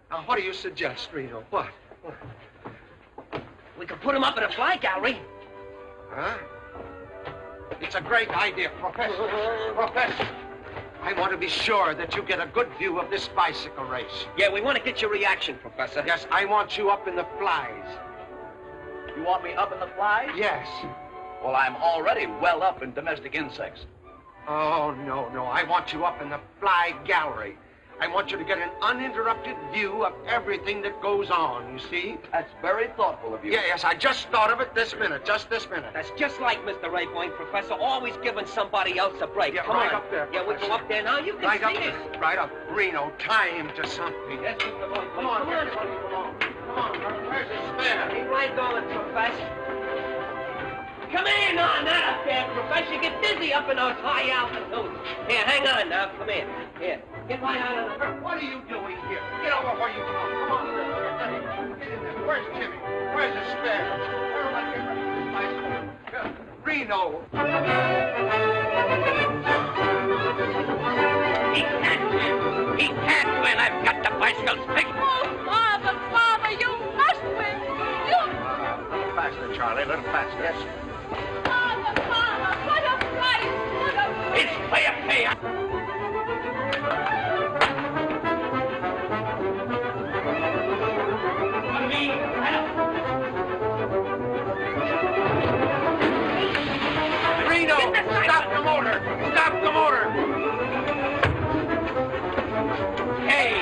Now, what do you suggest, Reno? What? We could put him up in a fly gallery. Huh? It's a great idea, Professor. Professor, I want to be sure that you get a good view of this bicycle race. Yeah, we want to get your reaction, Professor. Yes, I want you up in the flies. You want me up in the flies? Yes. Well, I'm already well up in domestic insects. Oh, no, no. I want you up in the fly gallery. I want you to get an uninterrupted view of everything that goes on, you see? That's very thoughtful of you. Yeah, yes, I just thought of it this minute, just this minute. That's just like Mr. Rayburn, Professor, always giving somebody else a break. Yeah, Come right on. up there, Yeah, we Professor. go up there now. You can Right see up it. there. Right up. Reno, tie him to something. Yes, Mr. Rayburn. Come on, everybody, come on. Come on, where's his spare? Keep right going, Professor. Come in on that up there, Professor. You get dizzy up in those high altitudes. Here, hang on now. Come in. Here. Get right on the... What are you doing here? Get over where you belong. Come on, get in there. Where's Jimmy? Where's the spare? Everybody get ready for this bicycle. Reno. He can't win. He can't win. I've got the bicycles fixed. Oh, Father, Father, you must win. You... A little faster, Charlie. A little faster. Yes. Father, Father, what a price. What a price. It's fair pay. Reno, stop the motor. Stop the motor. Hey,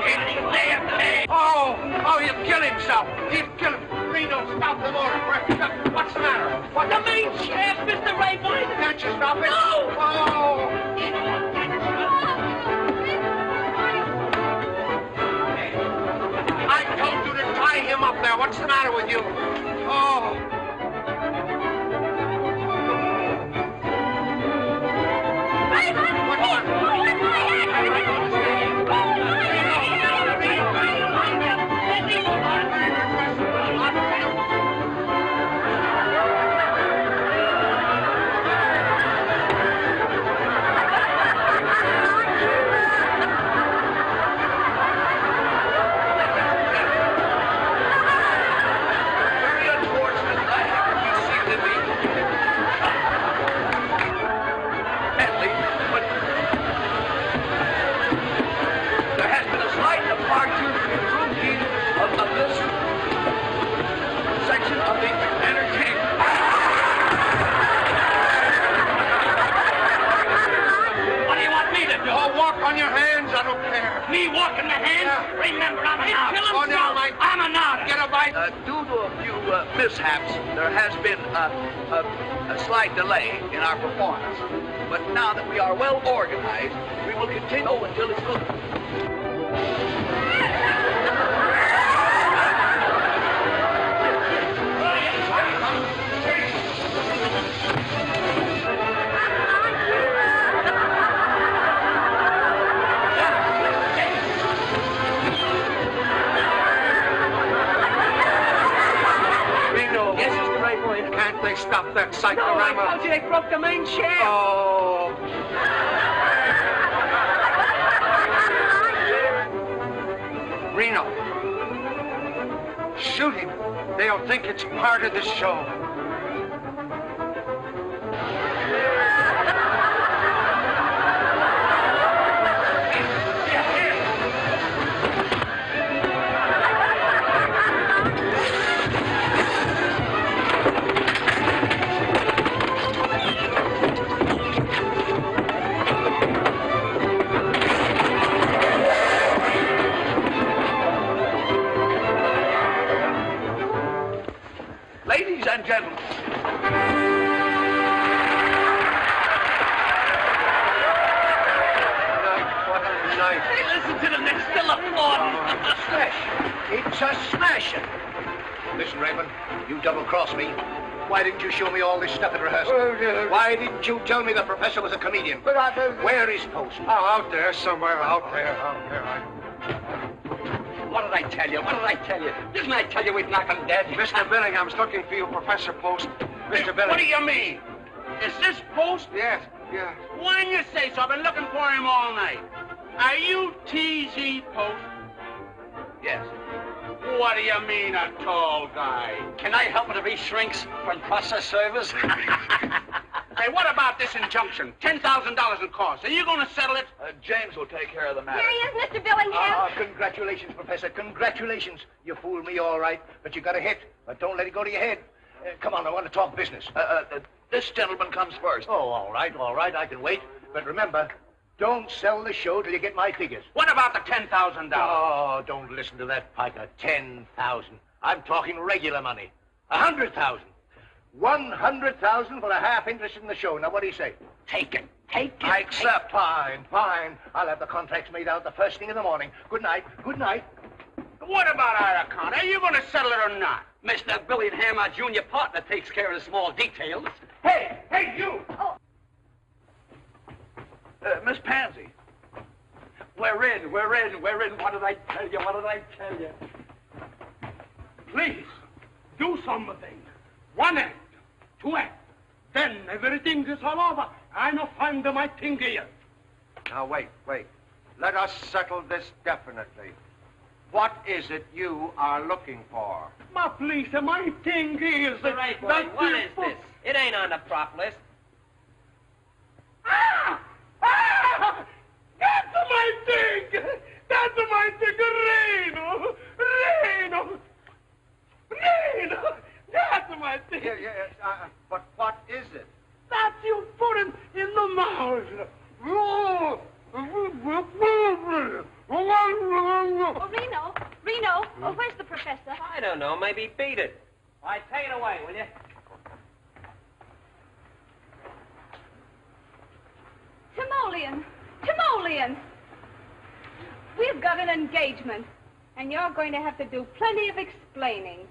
it's fair pay. Oh, he'll kill himself. He'll kill him. Reno, stop the motor. What's the matter? What? The main shaft, Mr. Rayburn. Can't you stop it? No. Oh. I told you to tie him up there. What's the matter with you? Oh. On your hands, I don't care. Me walking the hand? Yeah. Remember, I'm an out. Oh, now, Mike. I'm an out. Get a bite. Due to a few mishaps, there has been a slight delay in our performance. But now that we are well organized, we will continue until it's good. Yes, Mr. Rayburn. Can't they stop that No, I cyclorama? told you they broke the main shaft. Oh. They'll think it's part of the show. Ladies and gentlemen. What a night. Hey, listen to them. They're still applauding. Smash. It's a smashing. Listen, Raymond, you double-crossed me. Why didn't you show me all this stuff at rehearsal? Why didn't you tell me the professor was a comedian? But Where is Post? Oh, out there somewhere, out there. What did I tell you? What did I tell you? Didn't I tell you we'd knock him dead? Mr. Billingham's looking for you, Professor Post. Mr. Billingham. What do you mean? Is this Post? Yes. Why didn't you say so? I've been looking for him all night. Are you T.Z. Post? Yes. What do you mean, a tall guy? Can I help it if he shrinks from process servers? Hey, what about this injunction? $10,000 in costs. Are you going to settle it? James will take care of the matter. Here he is, Mr. Billingham. Congratulations, Professor. Congratulations. You fooled me all right, but you got a hit. But don't let it go to your head. Come on, I want to talk business. This gentleman comes first. Oh, all right. I can wait. But remember, don't sell the show till you get my figures. What about the $10,000? Oh, don't listen to that piker. 10,000. I'm talking regular money. 100,000. 100,000 for a half interest in the show. Now, what do you say? Take it. I accept. Fine. I'll have the contracts made out the first thing in the morning. Good night. What about our account? Are you going to settle it or not? Mr. Billingham, our junior partner, takes care of the small details. Hey, you! Oh. Miss Pansy. We're in. What did I tell you? Please, do something. One act, two act. Then everything is all over. I no find my thing here. Now, wait. Let us settle this definitely. What is it you are looking for? Ma, please, my thing is... All right, boy, what is this? It ain't on the prop list. That's my thing! Reno! That's my thing! But what is it? That you put him in the mouth! Reno, where's the professor? I don't know. Maybe beat it. All right, take it away, will you? Timoleon! We've got an engagement, and you're going to have to do plenty of explaining.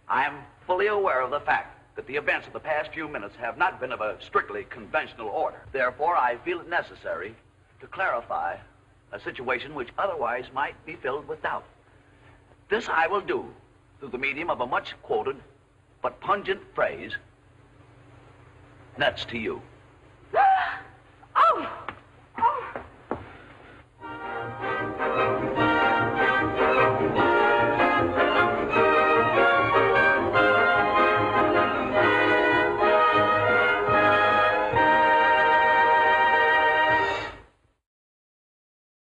I am fully aware of the fact that the events of the past few minutes have not been of a strictly conventional order. Therefore, I feel it necessary to clarify a situation which otherwise might be filled with doubt. This I will do through the medium of a much quoted but pungent phrase, "Nuts to you."